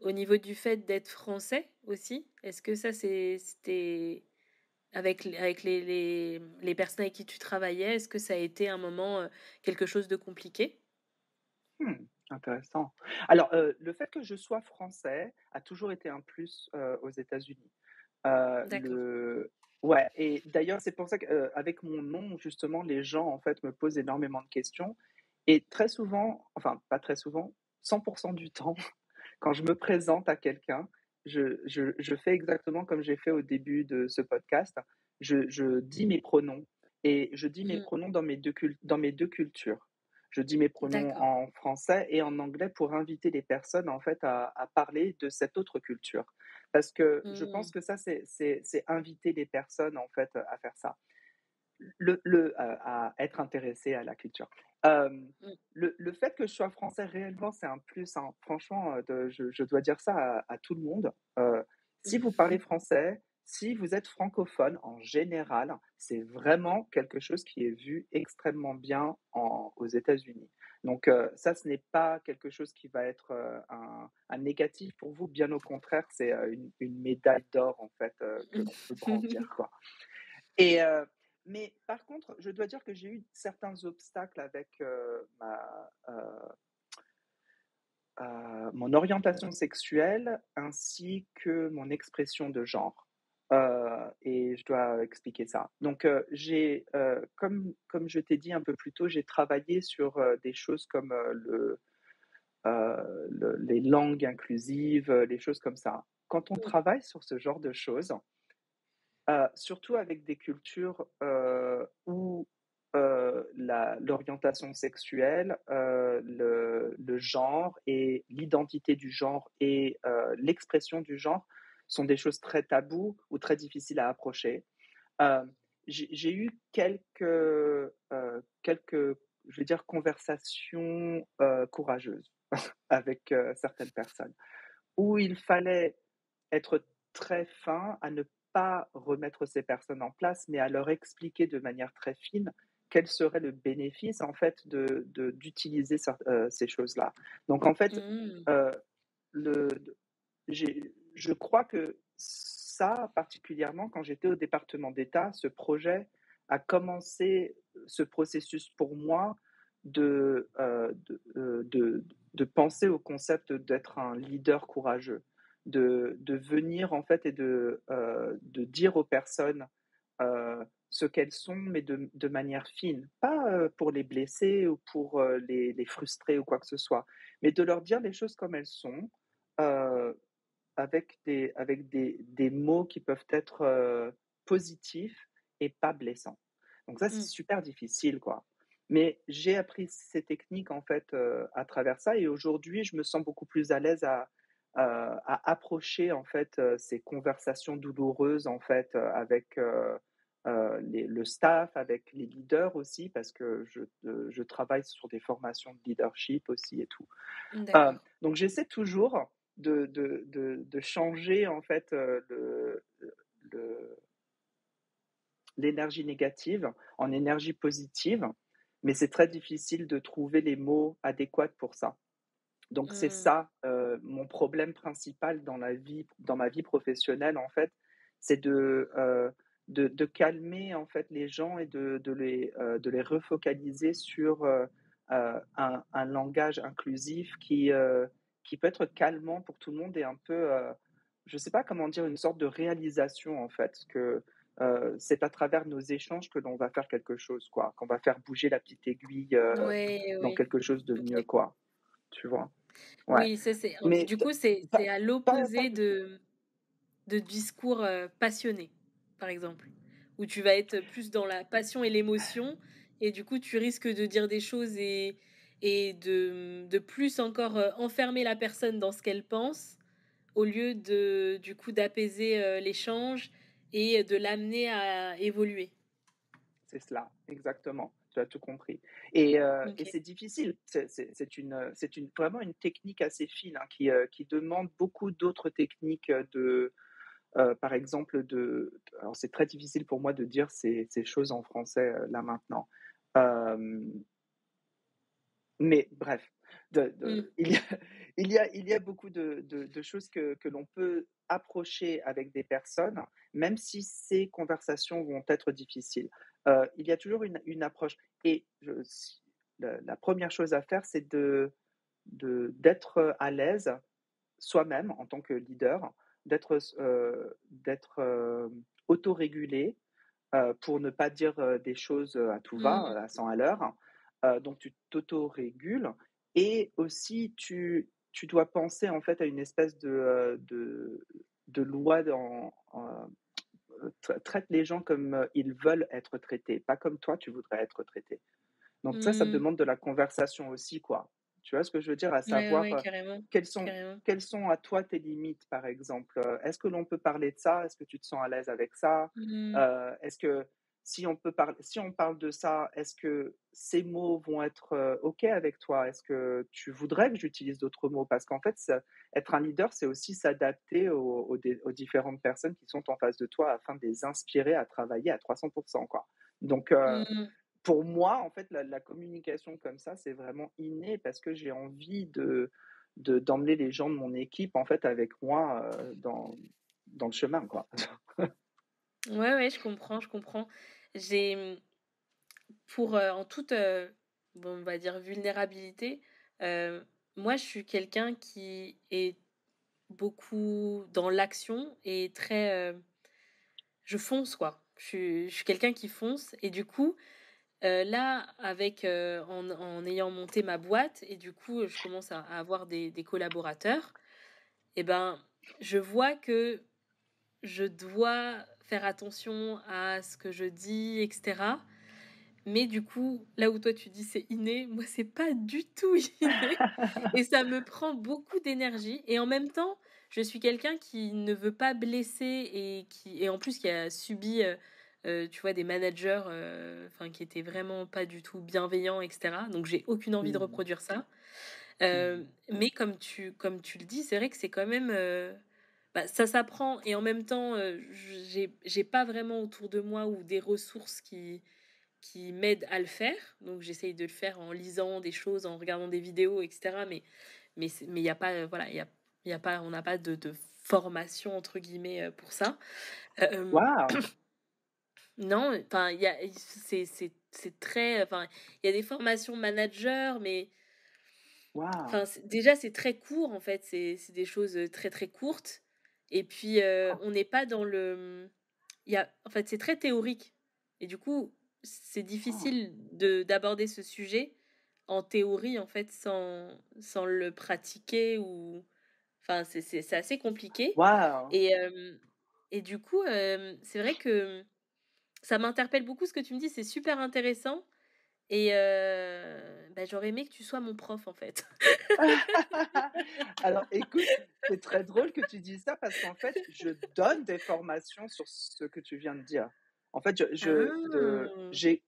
Au niveau du fait d'être français aussi? Est-ce que ça c'était avec les personnes avec qui tu travaillais, est-ce que ça a été un moment, quelque chose de compliqué? Mmh, intéressant. Alors, le fait que je sois français a toujours été un plus, aux États-Unis. D'accord. Le Ouais et d'ailleurs, c'est pour ça qu'avec mon nom, justement, les gens, en fait, me posent énormément de questions et très souvent, enfin, pas très souvent, 100 du temps, quand je me présente à quelqu'un, je fais exactement comme j'ai fait au début de ce podcast. Je dis mes pronoms et je dis mes Mmh. pronoms dans mes 2 cultures. Je dis mes pronoms D'accord. en français et en anglais pour inviter les personnes, en fait, à parler de cette autre culture. Parce que je pense Mmh. que ça, c'est inviter les personnes, en fait, à faire ça. À être intéressé à la culture. Hem, Mmh. le fait que je sois français réellement, c'est un plus, hein. Franchement, je dois dire ça à tout le monde. Si vous parlez français, si vous êtes francophone en général, c'est vraiment quelque chose qui est vu extrêmement bien aux États-Unis. Donc ça, ce n'est pas quelque chose qui va être, un négatif pour vous, bien au contraire, c'est, une médaille d'or en fait, que l'on peut brandir, quoi. Et mais par contre, je dois dire que j'ai eu certains obstacles avec, mon orientation sexuelle ainsi que mon expression de genre, et je dois expliquer ça. Donc comme je t'ai dit un peu plus tôt, j'ai travaillé sur, des choses comme, les langues inclusives, les choses comme ça. Quand on Mmh. travaille sur ce genre de choses, surtout avec des cultures, où, l'orientation sexuelle, le genre et l'identité du genre et l'expression du genre sont des choses très tabous ou très difficiles à approcher. Hem, j'ai eu quelques, je vais dire, conversations, courageuses avec, certaines personnes, où il fallait être très fin, à ne pas remettre ces personnes en place, mais à leur expliquer de manière très fine quel serait le bénéfice, en fait, d'utiliser ces choses-là. Donc en fait, Mmh. heu, le je crois que ça, particulièrement quand j'étais au département d'État, ce projet a commencé ce processus pour moi de penser au concept d'être un leader courageux, de venir en fait et de dire aux personnes, ce qu'elles sont, mais de manière fine. Pas, pour les blesser ou pour, les frustrer ou quoi que ce soit, mais de leur dire les choses comme elles sont, heu avec des mots qui peuvent être, positifs et pas blessants. Donc ça, c'est Mmh. super difficile, quoi. Mais j'ai appris ces techniques, en fait, à travers ça et aujourd'hui, je me sens beaucoup plus à l'aise à approcher, en fait, ces conversations douloureuses, en fait, avec, le staff, avec les leaders aussi, parce que je travaille sur des formations de leadership aussi et tout. D'accord. Donc j'essaie toujours de changer en fait, le l'énergie négative en énergie positive, mais c'est très difficile de trouver les mots adéquats pour ça. Donc c'est Mmh. ça, mon problème principal dans ma vie professionnelle en fait, c'est de calmer en fait les gens et de les refocaliser sur, un langage inclusif qui peut être calmant pour tout le monde et un peu, je ne sais pas comment dire, une sorte de réalisation en fait que, c'est à travers nos échanges que l'on va faire quelque chose quoi, qu'on va faire bouger la petite aiguille, Ouais, dans oui. quelque chose de mieux OK. quoi, tu vois? Ouais, Oui, ça c'est mais du coup, c'est pas à pas l'opposé de discours, passionnés, par exemple, où tu vas être plus dans la passion et l'émotion et du coup, tu risques de dire des choses et de plus encore, enfermer la personne dans ce qu'elle pense, au lieu du coup, d'apaiser, l'échange et de l'amener à évoluer. c'est cela, exactement, tu as tout compris et OK. c'est difficile. C'est vraiment une technique assez fine, hein, qui demande beaucoup d'autres techniques, par exemple alors c'est très difficile pour moi de dire ces choses en français, là maintenant. Hem Mais bref, Mmh. il y a beaucoup de choses que l'on peut approcher avec des personnes, même si ces conversations vont être difficiles. Il y a toujours une approche et je si la 1re chose à faire, c'est d'être à l'aise soi-même en tant que leader, d'être, autorégulé, pour ne pas dire, des choses, à tout va, Mmh. à 100 à l'heure. Donc tu t'autorégules et aussi tu dois penser en fait à une espèce de loi traite les gens comme, ils veulent être traités, pas comme toi tu voudrais être traité. Donc ça Mmh. demande de la conversation aussi, quoi. Tu vois ce que je veux dire? À Ouais, savoir, ouais, carrément, quelles sont carrément. quelles sont à toi tes limites, par exemple? Est-ce que l'on peut parler de ça? Est-ce que tu te sens à l'aise avec ça? Mmh. Est-ce que si on parle de ça, est-ce que ces mots vont être, OK avec toi? Est-ce que tu voudrais que j'utilise d'autres mots? Parce qu'en fait, être un leader, c'est aussi s'adapter aux différentes personnes qui sont en face de toi afin de les inspirer à travailler à 300 quoi. Donc Mmh. pour moi, en fait, la communication comme ça, c'est vraiment inné parce que j'ai envie d'emmener les gens de mon équipe, en fait, avec moi, dans le chemin, quoi. Ouais, ouais, je comprends, je comprends. J'ai, pour, en toute, bon, on va dire vulnérabilité, heu, moi, je suis quelqu'un qui est beaucoup dans l'action et très, je fonce, quoi. Je suis quelqu'un qui fonce et du coup, là, avec, en ayant monté ma boîte et du coup, je commence à avoir des collaborateurs et ben, je vois que je dois faire attention à ce que je dis et cetera. Mais du coup, là où toi tu dis: «C'est inné», moi c'est pas du tout inné et ça me prend beaucoup d'énergie et en même temps, je suis quelqu'un qui ne veut pas blesser et en plus qui a subi, tu vois, des managers, enfin qui étaient vraiment pas du tout bienveillants et cetera. Donc j'ai aucune envie de Mmh. reproduire ça. Mmh. Mais comme tu le dis, c'est vrai que c'est quand même, bah, ça s'apprend et en même temps, j'ai pas vraiment autour de moi ou des ressources qui m'aident à le faire. Donc j'essaye de le faire en lisant des choses, en regardant des vidéos et cetera. Mais il y a pas, voilà, il y a pas on n'a pas de «formation» entre guillemets, pour ça. Waouh! Non, enfin, il y a c'est très enfin, il y a des formations manager, mais Waouh! enfin, déjà, c'est très court, en fait, c'est des choses, très, très courtes et puis, Ah, on n'est pas dans il y a en fait, c'est très théorique et du coup, c'est ah. difficile d'aborder ce sujet en théorie, en fait, sans le pratiquer ou enfin, c'est assez compliqué Waouh! et et du coup, c'est vrai que ça m'interpelle beaucoup ce que tu me dis, c'est super intéressant et bah, j'aurais aimé que tu sois mon prof, en fait. Alors écoute, c'est très drôle que tu dises ça parce qu'en fait, je donne des formations sur ce que tu viens de dire. En fait, Ah! j'ai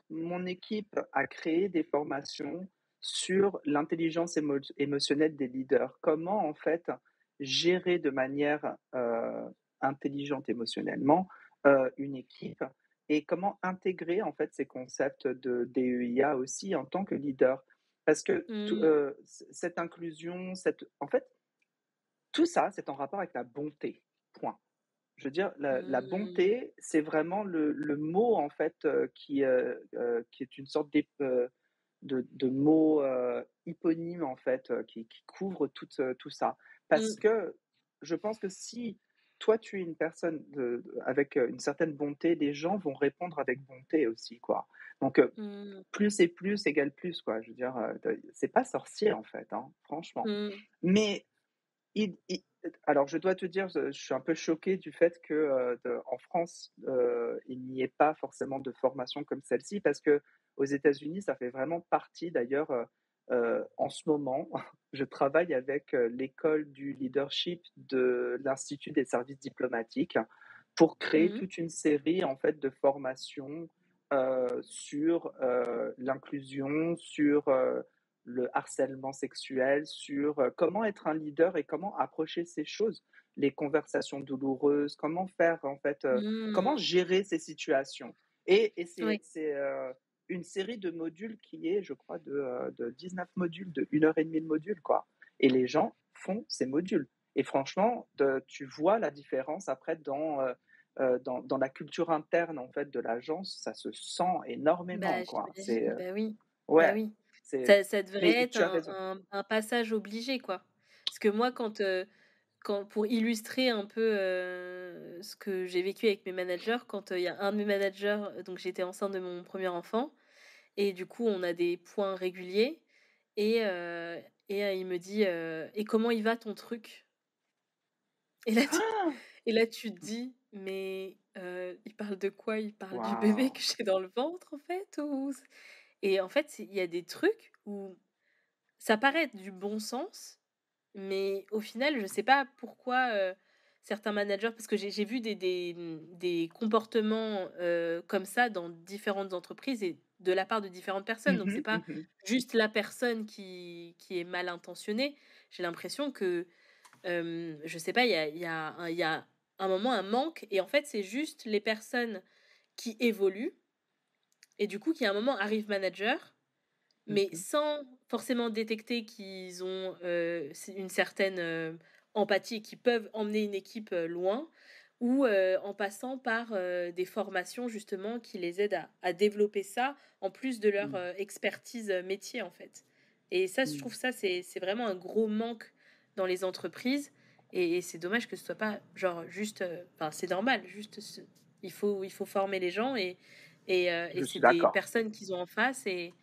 mon équipe a créé des formations sur l'intelligence émotionnelle des leaders. Comment en fait gérer de manière, intelligente émotionnellement, une équipe et comment intégrer en fait ces concepts de DEIA aussi en tant que leader. Parce que Mmh. cette inclusion, en fait, tout ça, c'est en rapport avec la bonté, point. Je veux dire, la Mmh. bonté, c'est vraiment le mot en fait, qui est une sorte de mot, hyponyme en fait, qui couvre tout ça. Parce Mmh. que je pense que si toi, tu es une personne avec, une certaine bonté, les gens vont répondre avec bonté aussi, quoi. Donc, Mmh. plus et plus égale plus, quoi. Je veux dire, c'est pas sorcier en fait, hein, franchement. Mmh. Mais il alors je dois te dire, je suis un peu choqué du fait que, en France, il n'y ait pas forcément de formation comme celle-ci parce que aux États-Unis, ça fait vraiment partie d'ailleurs, en ce moment, je travaille avec, l'école du leadership de l'Institut des services diplomatiques pour créer Mmh. toute une série en fait de formations, sur, l'inclusion, sur, le harcèlement sexuel, sur, comment être un leader et comment approcher ces choses, les conversations douloureuses, comment faire en fait, comment Mmh. gérer ces situations. Et Oui. c'est, une série de modules qui est, je crois, de 19 modules, de 1 heure et demie de module, quoi. Et les gens font ces modules. Et franchement, tu vois la différence après dans la culture interne en fait de l'agence, ça se sent énormément, Bah, quoi. C'est, j'imagine, bah oui. Bah ouais, oui. c'est Ça devrait mais être tu as raison. un passage obligé, quoi. Parce que moi, quand pour illustrer un peu, ce que j'ai vécu avec mes managers, quand, il y a un de mes managers donc j'étais enceinte de mon premier enfant et du coup, on a des points réguliers et il me dit, «Et comment il va ton truc?» et là tu Et là, tu te dis: «Mais, il parle de quoi? Il parle du bébé Waouh! que j'ai dans le ventre, en fait, ou?» Et en fait, il y a des trucs où ça paraît être du bon sens, mais au final, je sais pas pourquoi, certains managers parce que j'ai vu des comportements, comme ça dans différentes entreprises et de la part de différentes personnes. Mmh Donc c'est mh, pas mmh. juste la personne qui est mal intentionnée. J'ai l'impression que je sais pas, il y a un moment, un manque et en fait, c'est juste les personnes qui évoluent et du coup, qui à un moment arrivent manager, mais Mmh. sans forcément détecter qu'ils ont, une certaine, empathie et qui peuvent emmener une équipe, loin ou, en passant par, des formations justement qui les aident à développer ça, en plus de leur, Mmh. expertise, métier, en fait. Et ça, je Mmh. trouve ça, c'est vraiment un gros manque dans les entreprises et c'est dommage que ce soit pas genre juste, enfin, c'est normal, juste ce il faut former les gens et Je c'est suis des d'accord. personnes qu'ils ont en face et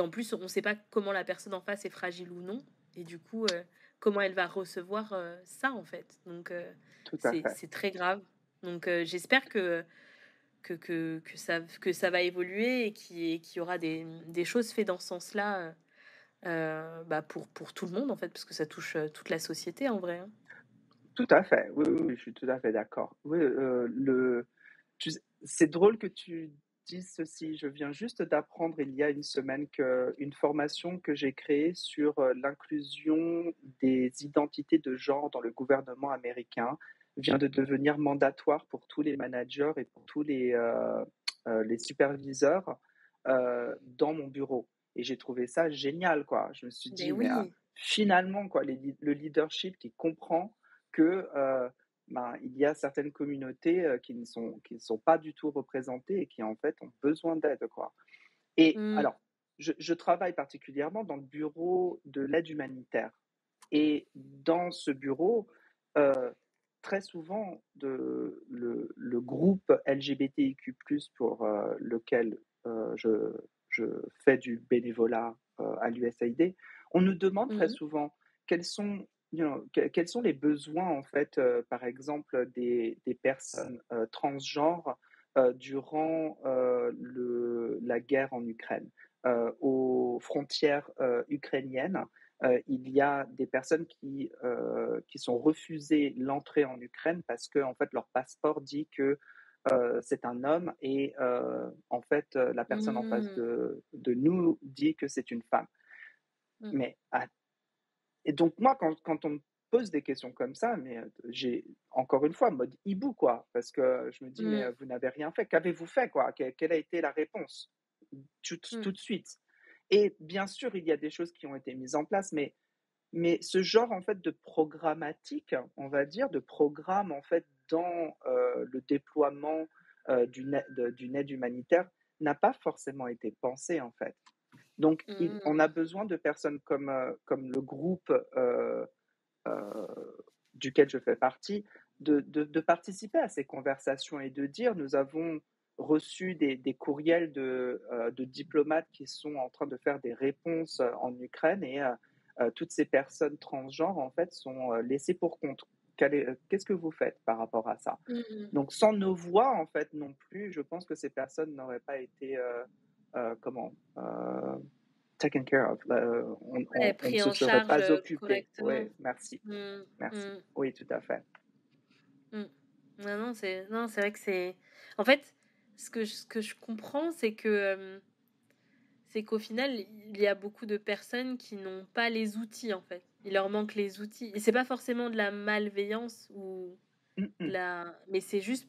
en plus, on ne sait pas comment la personne en face est fragile ou non et du coup, comment elle va recevoir, ça, en fait. Donc Tout à fait. c'est très grave. Donc j'espère que ça va évoluer et qu'il y aura des choses faites dans ce sens-là, bah, pour tout le monde, en fait, parce que ça touche, toute la société, en vrai, hein. Tout à fait. Oui, oui, oui, je suis tout à fait d'accord. Oui, tu sais C'est drôle que tu dises ceci. Je viens juste d'apprendre il y a une semaine qu'une formation que j'ai créée sur l'inclusion des identités de genre dans le gouvernement américain vient de devenir mandatoire pour tous les managers et pour tous les superviseurs dans mon bureau. Et j'ai trouvé ça génial, quoi. Je me suis Ben dit, mais oui. finalement, quoi, le leadership qui comprend que ben, il y a certaines communautés qui ne sont pas du tout représentées et qui, en fait, ont besoin d'aide, quoi. Et Mmh. alors, je travaille particulièrement dans le bureau de l'aide humanitaire. Et dans ce bureau, heu, très souvent, le groupe LGBTIQ+, pour lequel je fais du bénévolat à l'USAID, on nous demande très Mmh. souvent quels sont, quels sont les besoins, en fait, par exemple, des personnes transgenres durant la guerre en Ukraine. Aux frontières ukrainiennes, il y a des personnes qui sont refusées l'entrée en Ukraine parce que en fait, leur passeport dit que c'est un homme et en fait, la personne en face Mmh. de nous dit que c'est une femme. Mmh. Mais et donc moi, quand on me pose des questions comme ça, mais j'ai encore une fois, mode hibou, quoi, parce que je me dis: «Mais Mmh. vous n'avez rien fait. Qu'avez-vous fait, quoi? Quelle a été la réponse?» Mmh. Tout de suite. Et bien sûr, il y a des choses qui ont été mises en place, mais ce genre, en fait, de programmatique, on va dire, de programme, en fait, dans le déploiement d'une aide humanitaire n'a pas forcément été pensé, en fait. Donc on Mmh. a besoin de personnes comme le groupe, duquel je fais partie, de participer à ces conversations et de dire: «Nous avons reçu des courriels de diplomates qui sont en train de faire des réponses en Ukraine et toutes ces personnes transgenres, en fait, sont laissées pour compte. Qu'est-ce que vous faites par rapport à ça?» Mmh. Donc sans nos voix, en fait, non plus, je pense que ces personnes n'auraient pas été, comment? Taken care of. Ouais, On ne pris se en serait charge, pas occupé. correctement. Oui, merci, Mmh. merci. Mmh. Oui, tout à fait. Mmh. Non, c'est vrai que c'est en fait, ce que je comprends, c'est qu'au final, il y a beaucoup de personnes qui n'ont pas les outils, en fait. Il leur manque les outils et c'est pas forcément de la malveillance ou Mmh de mh. la mais c'est juste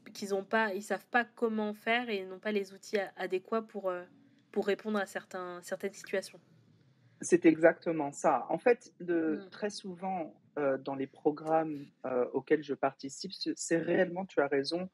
ils savent pas comment faire et ils n'ont pas les outils adéquats pour répondre à certaines situations. C'est exactement ça. En fait, Mmh. très souvent, dans les programmes, auxquels je participe, c'est réellement, tu as raison,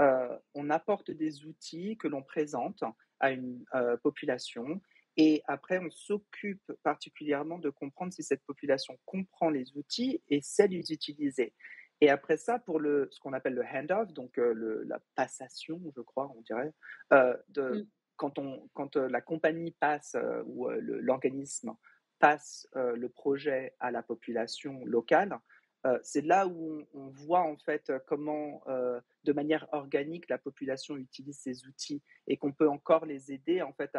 on apporte des outils que l'on présente à une population et après on s'occupe particulièrement de comprendre si cette population comprend les outils et sait les utiliser. Et après ça, pour ce qu'on appelle le hand-off, donc la passation, je crois, on dirait, Mmh. quand la compagnie passe ou l'organisme passe le projet à la population locale, c'est là où on voit en fait comment de manière organique, la population utilise ces outils et qu'on peut encore les aider en fait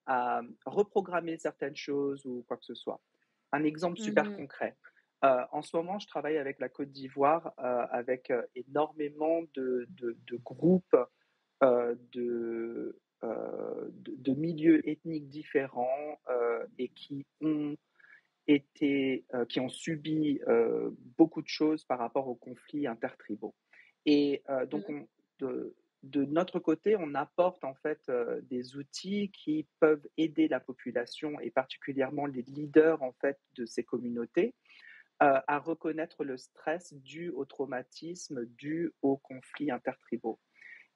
à reprogrammer certaines choses ou quoi que ce soit. Un exemple super Mmh. concret. En ce moment, je travaille avec la Côte d'Ivoire, avec énormément de groupes de milieux ethniques différents et qui ont subi beaucoup de choses par rapport aux conflits intertribaux. Et donc, Mmh. de notre côté, on apporte en fait des outils qui peuvent aider la population et particulièrement les leaders en fait de ces communautés à reconnaître le stress dû au traumatisme, dû aux conflits intertribaux.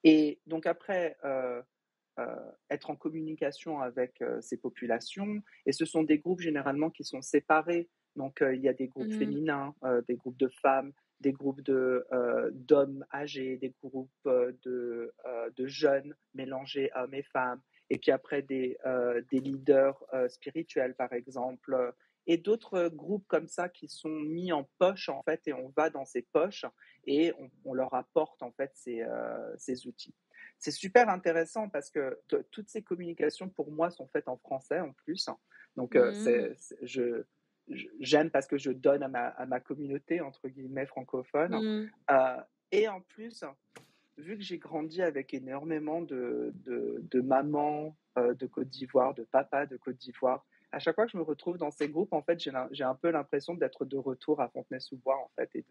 Et donc après, être en communication avec ces populations. Et ce sont des groupes généralement qui sont séparés. Donc il y a des groupes Mmh. féminins, des groupes de femmes, des groupes d'hommes âgés, des groupes de jeunes mélangés hommes et femmes. Et puis après des leaders spirituels, par exemple. Et d'autres groupes comme ça qui sont mis en poche, en fait, et on va dans ces poches et on leur apporte, en fait, ces outils. C'est super intéressant parce que toutes ces communications pour moi sont faites en français en plus. Donc Mmh. j'aime parce que je donne à ma communauté entre guillemets francophone. Mmh. Euh, et en plus, vu que j'ai grandi avec énormément de mamans, de Côte d'Ivoire, de papas de Côte d'Ivoire, à chaque fois que je me retrouve dans ces groupes, en fait, j'ai un peu l'impression d'être de retour à Fontenay-sous-Bois, en fait, et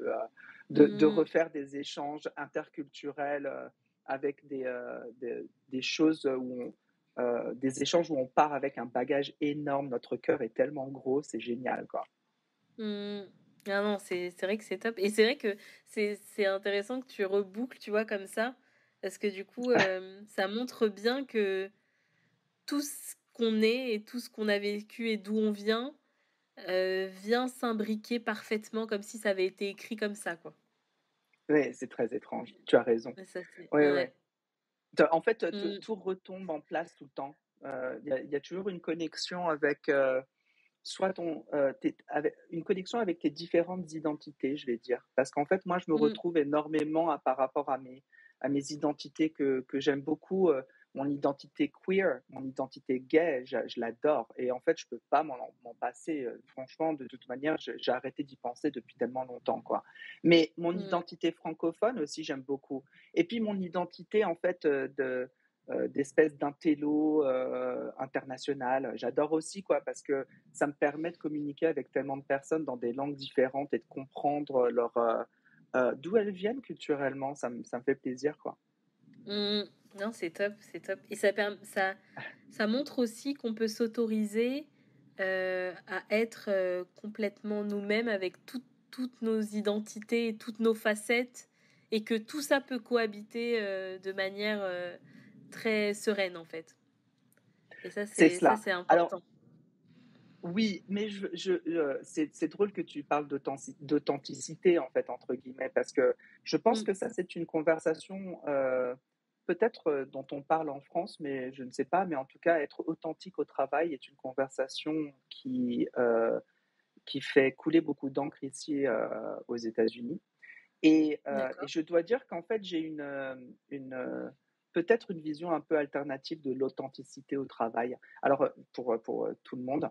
de Mmh. refaire des échanges interculturels, avec des choses où des échanges où on part avec un bagage énorme. Notre cœur est tellement gros, c'est génial, quoi. Mmh. Ah non, c'est vrai que c'est top et c'est vrai que c'est intéressant que tu reboucles, tu vois, comme ça, parce que du coup, ça montre bien que tout ce qu'on est et tout ce qu'on a vécu et d'où on vient s'imbriquer parfaitement comme si ça avait été écrit comme ça, quoi. Oui, c'est très étrange. Tu as raison. Et ça, c'est Oui, ouais. ouais. En fait, Mmh. tout retombe en place tout le temps. Il y a toujours une connexion avec, soit une connexion avec tes différentes identités, je vais dire. Parce qu'en fait, moi, je me Mmh. retrouve énormément par rapport à mes identités que j'aime beaucoup. Mon identité queer, mon identité gay, je l'adore. Et en fait, je peux pas m'en passer. Franchement, de toute manière, j'ai arrêté d'y penser depuis tellement longtemps, quoi. Mais mon Mmh. identité francophone aussi, j'aime beaucoup. Et puis mon identité, en fait, d'espèce d'intello international, j'adore aussi, quoi, parce que ça me permet de communiquer avec tellement de personnes dans des langues différentes et de comprendre d'où elles viennent culturellement. Ça me fait plaisir, quoi. Mmh. Non, c'est top, c'est top et ça montre aussi qu'on peut s'autoriser, à être, complètement nous-mêmes avec toutes nos identités et toutes nos facettes et que tout ça peut cohabiter, de manière, très sereine, en fait et C'est ça, cela. c'est Alors, important. oui, mais c'est drôle que tu parles d'authenticité, en fait, entre guillemets, parce que je pense Mmh. que ça, c'est une conversation, peut-être, dont on parle en France, mais je ne sais pas, mais en tout cas, être authentique au travail est une conversation qui fait couler beaucoup d'encre ici, aux États-Unis. Et D'accord. je dois dire qu'en fait, j'ai peut-être une vision un peu alternative de l'authenticité au travail. Alors, pour tout le monde,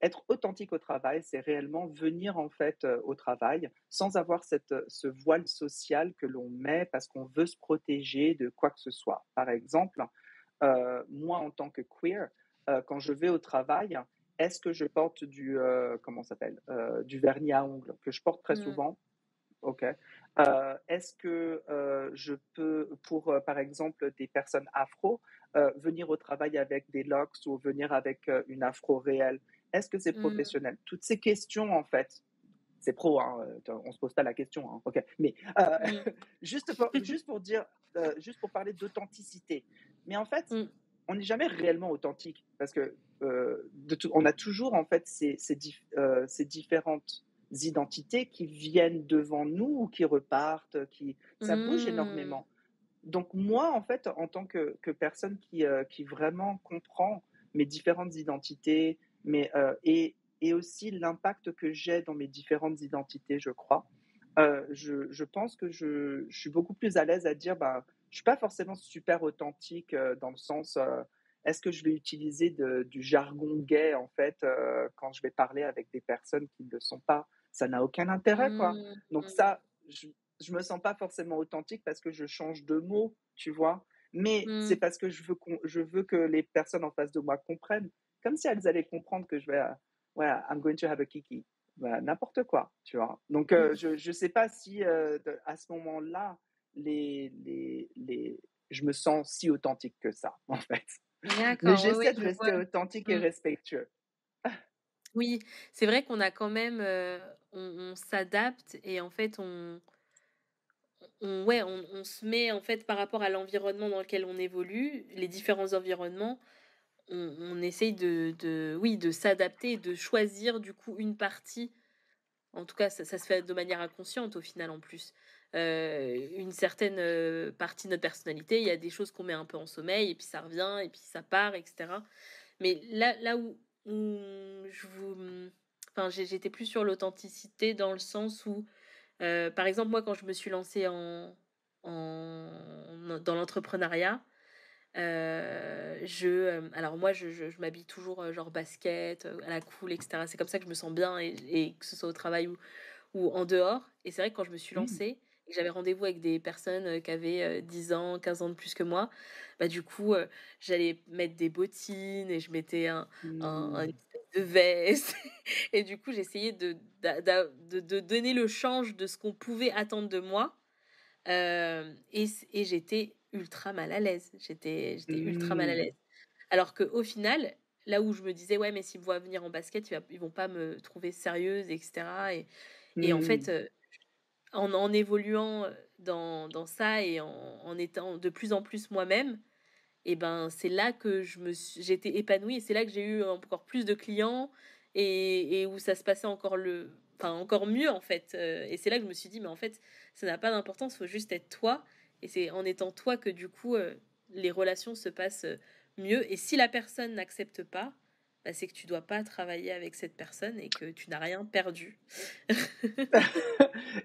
être authentique au travail, c'est réellement venir, en fait, au travail sans avoir ce voile social que l'on met parce qu'on veut se protéger de quoi que ce soit. Par exemple, moi, en tant que queer, quand je vais au travail, est-ce que je porte comment ça s'appelle? Du vernis à ongles, que je porte très Mmh. souvent. OK. Est-ce que, je peux pour, par exemple, des personnes afro, venir au travail avec des locks ou venir avec, une afro réelle? Est-ce que c'est Mmh. professionnel? Toutes ces questions, en fait, c'est pro, hein, on se pose pas la question, hein, OK. Mais, Mmh. juste pour parler d'authenticité. Mais en fait, Mmh. on n'est jamais réellement authentique parce que, on a toujours, en fait, ces différentes identités qui viennent devant nous ou qui repartent, ça bouge Mmh. énormément. Donc moi, en fait, en tant que personne qui vraiment comprend mes différentes identités, et aussi l'impact que j'ai dans mes différentes identités, je crois, je pense que je suis beaucoup plus à l'aise à dire, bah, je suis pas forcément super authentique, dans le sens, est-ce que je vais utiliser du jargon gay, en fait, quand je vais parler avec des personnes qui ne le sont pas? Ça n'a aucun intérêt, quoi. Mmh. Donc ça, je me sens pas forcément authentique parce que je change de mots, tu vois? Mais c'est Mmh. parce que je veux que les personnes en face de moi comprennent, comme si elles allaient comprendre que je vais, ouais, I'm going to have a kiki. Bah, n'importe quoi, tu vois? Donc, Mmh. je sais pas si, à ce moment-là, je me sens si authentique que ça, en fait. Mais D'accord, oui, oui, j'essaie de je vois. rester authentique et Mmh. respectueux. Oui, c'est vrai qu'on a quand même, on s'adapte et en fait on se met en fait par rapport à l'environnement dans lequel on évolue, les différents environnements, on essaye de oui, de s'adapter et de choisir du coup une partie. En tout cas, ça se fait de manière inconsciente au final en plus. Une certaine, partie de notre personnalité, il y a des choses qu'on met un peu en sommeil et puis ça revient et puis ça part et cetera. Mais là où je vous enfin j'étais plus sur l'authenticité dans le sens où, par exemple, moi quand je me suis lancée dans l'entrepreneuriat, alors moi je m'habille toujours, genre basket, à la cool et cetera. C'est comme ça que je me sens bien et que ce soit au travail ou en dehors et c'est vrai que quand je me suis Mmh. lancée, et que j'avais rendez-vous avec des personnes, qui avaient, 10 ans, 15 ans de plus que moi, bah, du coup, j'allais mettre des bottines et je mettais une Mmh. espèce de veste et du coup, j'essayais de donner le change de ce qu'on pouvait attendre de moi, et j'étais ultra mal à l'aise. J'étais ultra mal à Mmh. l'aise. Alors qu'au final, là où je me disais: «Ouais, mais s'ils me voient venir en basket, ils vont pas me trouver sérieuse et cetera», et en fait, Mmh. en évoluant, dans ça et en étant de plus en plus moi-même, et ben, c'est là que j'étais épanouie et c'est là que j'ai eu encore plus de clients et où ça se passait encore mieux, en fait, et c'est là que je me suis dit: «Mais en fait, ça n'a pas d'importance, il faut juste être toi», et c'est en étant toi que du coup, les relations se passent, mieux, et si la personne n'accepte pas, bah, c'est que tu dois pas travailler avec cette personne et que tu n'as rien perdu.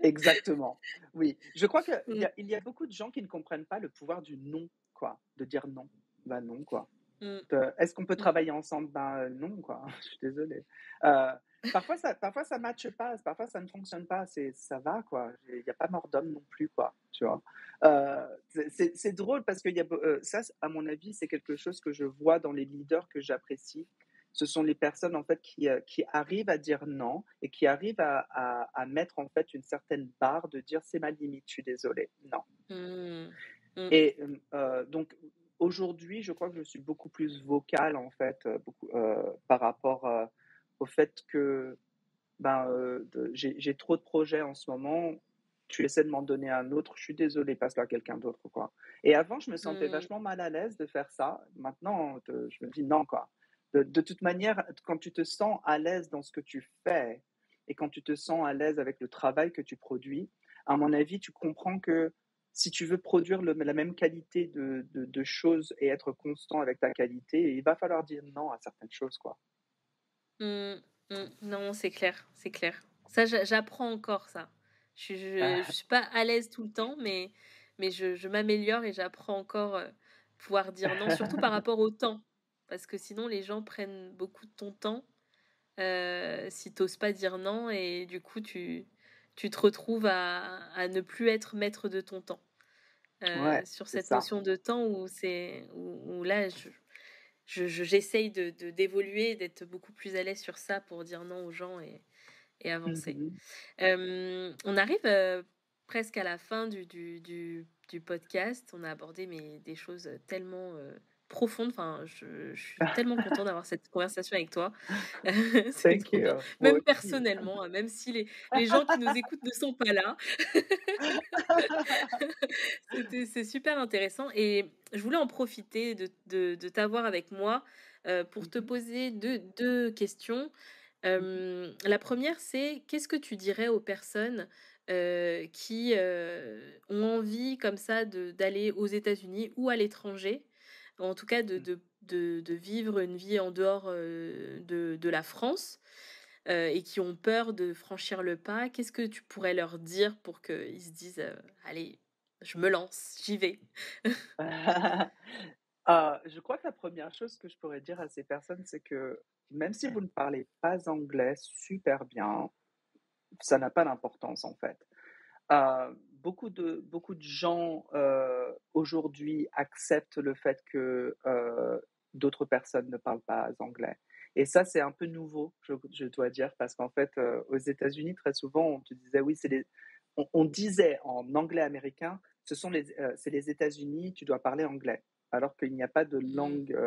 Exactement. Oui, je crois qu'il y Mmh, a il y a beaucoup de gens qui ne comprennent pas le pouvoir du non, quoi, de dire non. Bah, non, quoi. mmh, Est-ce qu'on peut mmh. travailler ensemble? Ben, non, quoi, je suis désolée. Parfois ça matche pas, parfois ça ne fonctionne pas, ça va, quoi. Il y a pas mort d'homme non plus, quoi, tu vois? C'est drôle parce qu'il y a ça, à mon avis, c'est quelque chose que je vois dans les leaders que j'apprécie. Ce sont les personnes, en fait, qui arrivent à dire non et qui arrivent à mettre, en fait, une certaine barre de dire: «C'est ma limite, je suis désolé, non». Mmh. Mmh. Et donc aujourd'hui, je crois que je suis beaucoup plus vocal en fait, par rapport, au fait que, ben, j'ai trop de projets en ce moment. Tu essaies de m'en donner un autre, je suis désolé, passe-le à quelqu'un d'autre, quoi. Et avant, je me sentais Mmh. vachement mal à l'aise de faire ça. Maintenant, je me dis: «Non, quoi». De toute manière, quand tu te sens à l'aise dans ce que tu fais et quand tu te sens à l'aise avec le travail que tu produis, à mon avis, tu comprends que si tu veux produire la même qualité de choses et être constant avec ta qualité, il va falloir dire non à certaines choses, quoi. Mmh, mmh. Non, c'est clair, c'est clair. Ça, j'apprends encore ça. Je suis pas à l'aise tout le temps, mais je m'améliore et j'apprends encore, pouvoir dire non, surtout par rapport au temps. Parce que sinon les gens prennent beaucoup de ton temps, si tu oses pas dire non, et du coup tu te retrouves à ne plus être maître de ton temps. Ouais, Sur c'est cette ça. notion de temps où là j'essaye d'évoluer, d'être beaucoup plus à l'aise sur ça pour dire non aux gens et avancer. Mmh. On arrive, presque à la fin du podcast. On a abordé des choses, tellement, profondes. Enfin, je suis tellement contente d'avoir cette conversation avec toi. C'est Thank trop bien. you. Moi Même aussi. personnellement, hein, même si les gens qui nous écoutent ne sont pas là. C'est super intéressant et je voulais en profiter de t'avoir avec moi, pour te Mmh poser deux questions. mh. La première, c'est qu'est-ce que tu dirais aux personnes, qui, ont envie comme ça d'aller aux États-Unis ou à l'étranger? En tout cas de vivre une vie en dehors, de la France, et qui ont peur de franchir le pas. Qu'est-ce que tu pourrais leur dire pour qu'ils se disent, «Allez, je me lance, j'y vais»? Je crois que la première chose que je pourrais dire à ces personnes, c'est que même si vous ne parlez pas anglais super bien, ça n'a pas d'importance, en fait. Beaucoup de gens, aujourd'hui acceptent le fait que, d'autres personnes ne parlent pas anglais et ça, c'est un peu nouveau, je dois dire, parce qu'en fait, aux États-Unis, très souvent, on te disait: «Oui, on disait en anglais américain: C'est les États-Unis, tu dois parler anglais». Alors qu'il n'y a pas de Mmh. langue,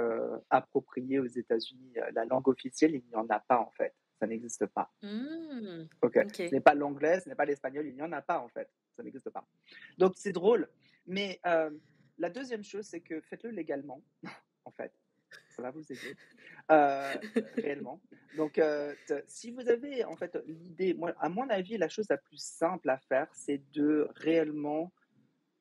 appropriée aux États-Unis. La langue officielle, il n'y en a pas, en fait. Ça n'existe pas. Mmh. OK. Ce OK. n'est pas l'anglais, ce n'est pas l'espagnol, il n'y en a pas en fait, ça n'existe pas. Donc c'est drôle, mais la deuxième chose, c'est que faites-le légalement, en fait, ça va vous aider, heu, réellement. Donc si vous avez en fait l'idée, moi à mon avis, la chose la plus simple à faire, c'est de réellement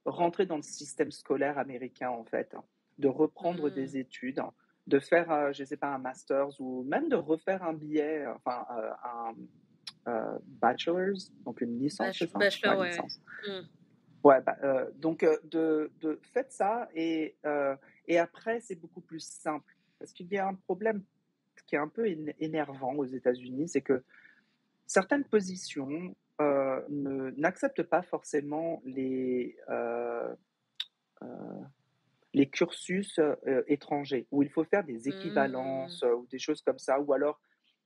rentrer dans le système scolaire américain, en fait, hein. De reprendre Mmh. des études, hein, de faire, je sais pas, un master's ou même de refaire un billet, enfin, bachelor's, donc une licence, c'est ça? Ouais, Bachelor, ouais. licence. Mmh. Ouais, donc de faites ça et après c'est beaucoup plus simple. Parce qu'il y a un problème qui est un peu énervant aux États-Unis, c'est que certaines positions, n'acceptent pas forcément les cursus étrangers, où il faut faire des Mmh. équivalences ou des choses comme ça, ou alors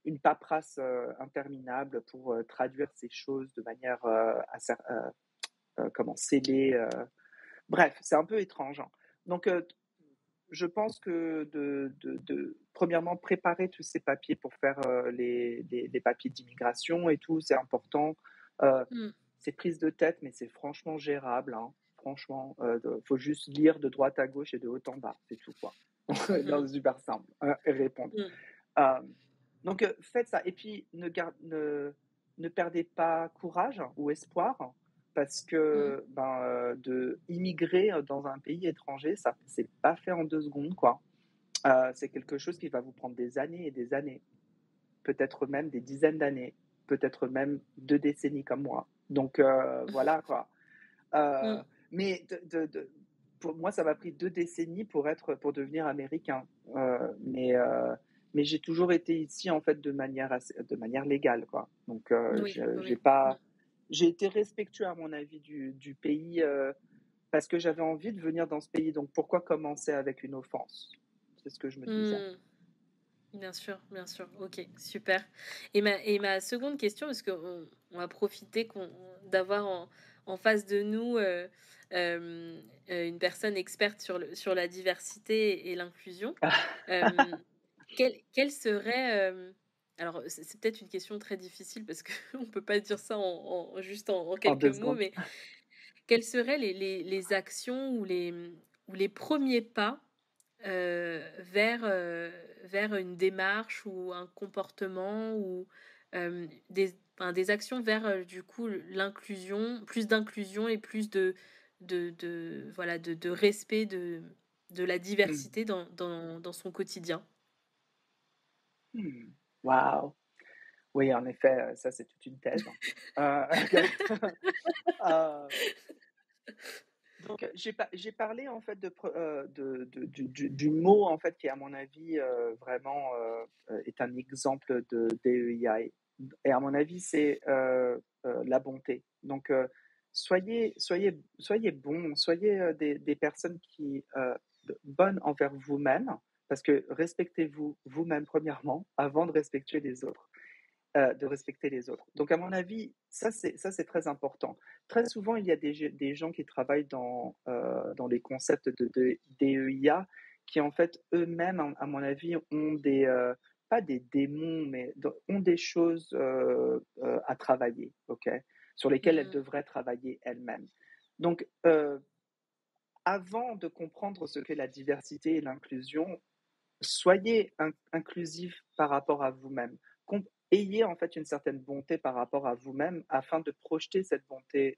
une paperasse interminable pour traduire ces choses de manière comment scellée. Bref, c'est un peu étrange, hein. Donc, je pense que premièrement, préparer tous ces papiers pour faire les papiers d'immigration et tout, c'est important. Euh, Mmh. c'est prise de tête, mais c'est franchement gérable, hein. Franchement, faut juste lire de droite à gauche et de haut en bas, c'est tout, quoi. Non, Mmh. c'est super simple, et répondre. Mmh. Euh, donc, faites ça. Et puis, ne perdez pas courage ou espoir, parce Mmh. que de immigrer dans un pays étranger, ça c'est pas fait en 2 secondes, quoi. C'est quelque chose qui va vous prendre des années et des années, peut-être même des dizaines d'années, peut-être même 2 décennies comme moi. Donc, voilà, quoi. Heu, Mmh. mais pour moi, ça m'a pris 2 décennies pour devenir américain. Mais j'ai toujours été ici, en fait, de manière légale, quoi. Donc, Oui, je j'ai oui. Mmh. pas j'ai été respectueux, à mon avis, du pays, parce que j'avais envie de venir dans ce pays, donc pourquoi commencer avec une offense? C'est ce que je me disais. Mmh. Bien sûr, bien sûr. OK, super. Et ma seconde question, parce qu'on va profiter d'avoir en face de nous, une personne experte sur la diversité et l'inclusion. Hem, quelle serait, alors c'est peut-être une question très difficile parce qu'on peut pas dire ça juste en En quelques 2 mots, secondes. mais quelles seraient les actions ou les premiers pas vers une démarche ou un comportement ou, des actions vers, du coup, l'inclusion, plus d'inclusion et plus de voilà, de respect de la Mmh. diversité dans son quotidien. Mmh. Waouh! Oui, en effet, ça, c'est toute une thèse, hein. Heu Donc, j'ai parlé en fait de du mot en fait qui à mon avis, vraiment, est un exemple de DEI et à mon avis c'est, la bonté. Donc, soyez bons, soyez, des personnes bonnes envers vous-même, parce que respectez-vous vous-même premièrement avant de respecter les autres. Donc à mon avis, ça c'est très important. Très souvent, il y a des gens qui travaillent dans les concepts de DEIA qui en fait eux-mêmes, à mon avis, ont pas des démons, mais ont des choses à travailler, ok, sur lesquelles elles Mmh. devraient travailler elles-mêmes. Donc, avant de comprendre ce qu'est la diversité et l'inclusion, soyez inclusif par rapport à vous-même. Ayez en fait une certaine bonté par rapport à vous-même afin de projeter cette bonté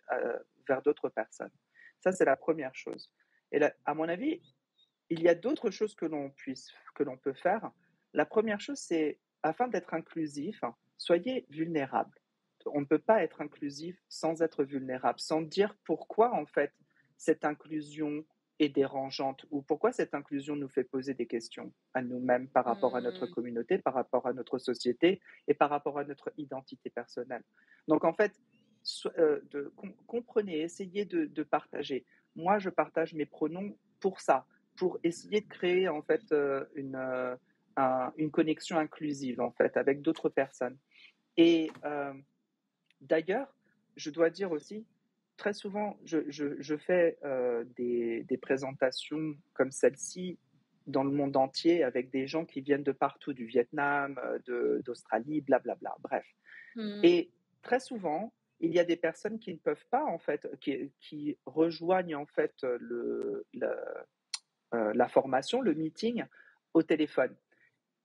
vers d'autres personnes. Ça, c'est la première chose. Et là, à mon avis, il y a d'autres choses que l'on peut faire. La première chose, c'est afin d'être inclusif, soyez vulnérable. On ne peut pas être inclusif sans être vulnérable, sans dire pourquoi en fait cette inclusion est dérangeante ou pourquoi cette inclusion nous fait poser des questions à nous-mêmes par rapport à notre Mmh. communauté, par rapport à notre société et par rapport à notre identité personnelle. Donc en fait, comprenez, essayez de partager. Moi, je partage mes pronoms pour ça, pour essayer de créer en fait une connexion inclusive en fait avec d'autres personnes. Et d'ailleurs, je dois dire aussi, très souvent, je fais des présentations comme celle-ci dans le monde entier avec des gens qui viennent de partout, du Vietnam, d'Australie, blablabla, bref. Mmh. Et très souvent, il y a des personnes qui ne peuvent pas, en fait, qui rejoignent en fait la formation, le meeting au téléphone.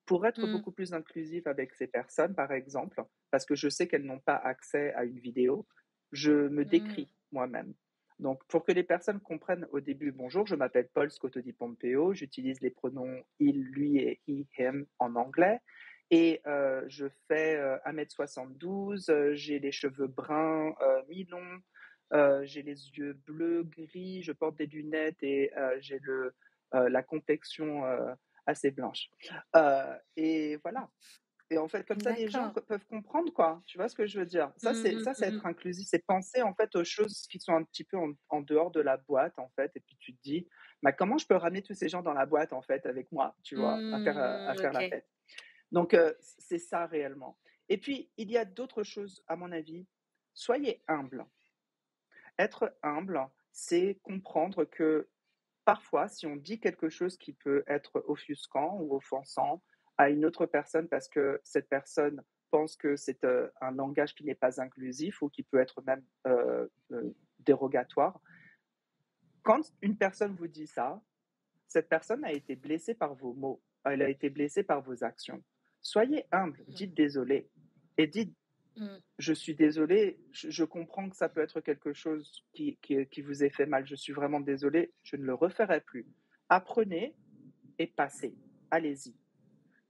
Pour être Mmh. beaucoup plus inclusive avec ces personnes, par exemple, parce que je sais qu'elles n'ont pas accès à une vidéo, je me Mmh. décris moi-même. Donc, pour que les personnes comprennent au début, bonjour, je m'appelle Paul Scotto Di Pompeo, j'utilise les pronoms il, lui et he, him en anglais, et je fais 1,72 m, j'ai les cheveux bruns mi-longs, j'ai les yeux bleus, gris, je porte des lunettes et j'ai la complexion assez blanche. Et voilà. Et en fait, comme ça, les gens D'accord. peuvent comprendre, quoi. Tu vois ce que je veux dire? Mmh Ça, c'est mh. être inclusif, c'est penser, en fait, aux choses qui sont un petit peu en dehors de la boîte, en fait. Et puis tu te dis: «Bah, comment je peux ramener tous ces gens dans la boîte, en fait, avec moi?» tu vois? À faire la OK. fête. Donc c'est ça réellement. Et puis, il y a d'autres choses, à mon avis. Soyez humble. Être humble, c'est comprendre que parfois, si on dit quelque chose qui peut être offusquant ou offensant à une autre personne parce que cette personne pense que c'est, un langage qui n'est pas inclusif ou qui peut être même, dérogatoire. Quand une personne vous dit ça, cette personne a été blessée par vos mots, elle a été blessée par vos actions. Soyez humble, Mmh. dites désolé et dites: Mmh. «Je suis désolé, je comprends que ça peut être quelque chose qui vous ait fait mal. Je suis vraiment désolé, je ne le referai plus». Apprenez et passez. Allez-y.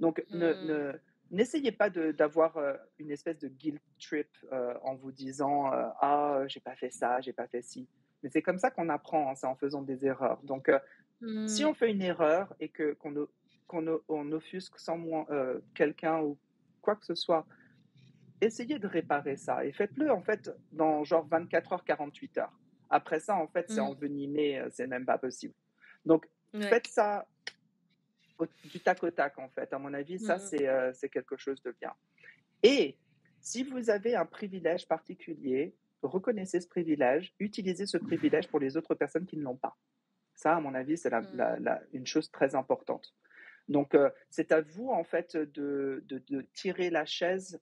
Donc Mmh. n'essayez pas d'avoir, une espèce de guilt trip, en vous disant, «Ah, j'ai pas fait ça, j'ai pas fait ci». Mais c'est comme ça qu'on apprend, hein, c'est en faisant des erreurs. Donc si Mmh. on fait une erreur et que on offusque sans moins, quelqu'un ou quoi que ce soit, essayez de réparer ça et faites-le, en fait, dans genre 24 heures, 48 heures. Après ça, en fait, c'est Mmh. envenimé, c'est même pas possible. Donc Ouais. faites ça du tac au tac, en fait. À mon avis, ça, Mmh. c'est quelque chose de bien. Et si vous avez un privilège particulier, reconnaissez ce privilège, utilisez ce privilège pour les autres personnes qui ne l'ont pas. Ça, à mon avis, c'est Mmh. une chose très importante. Donc, c'est à vous, en fait, de tirer la chaise,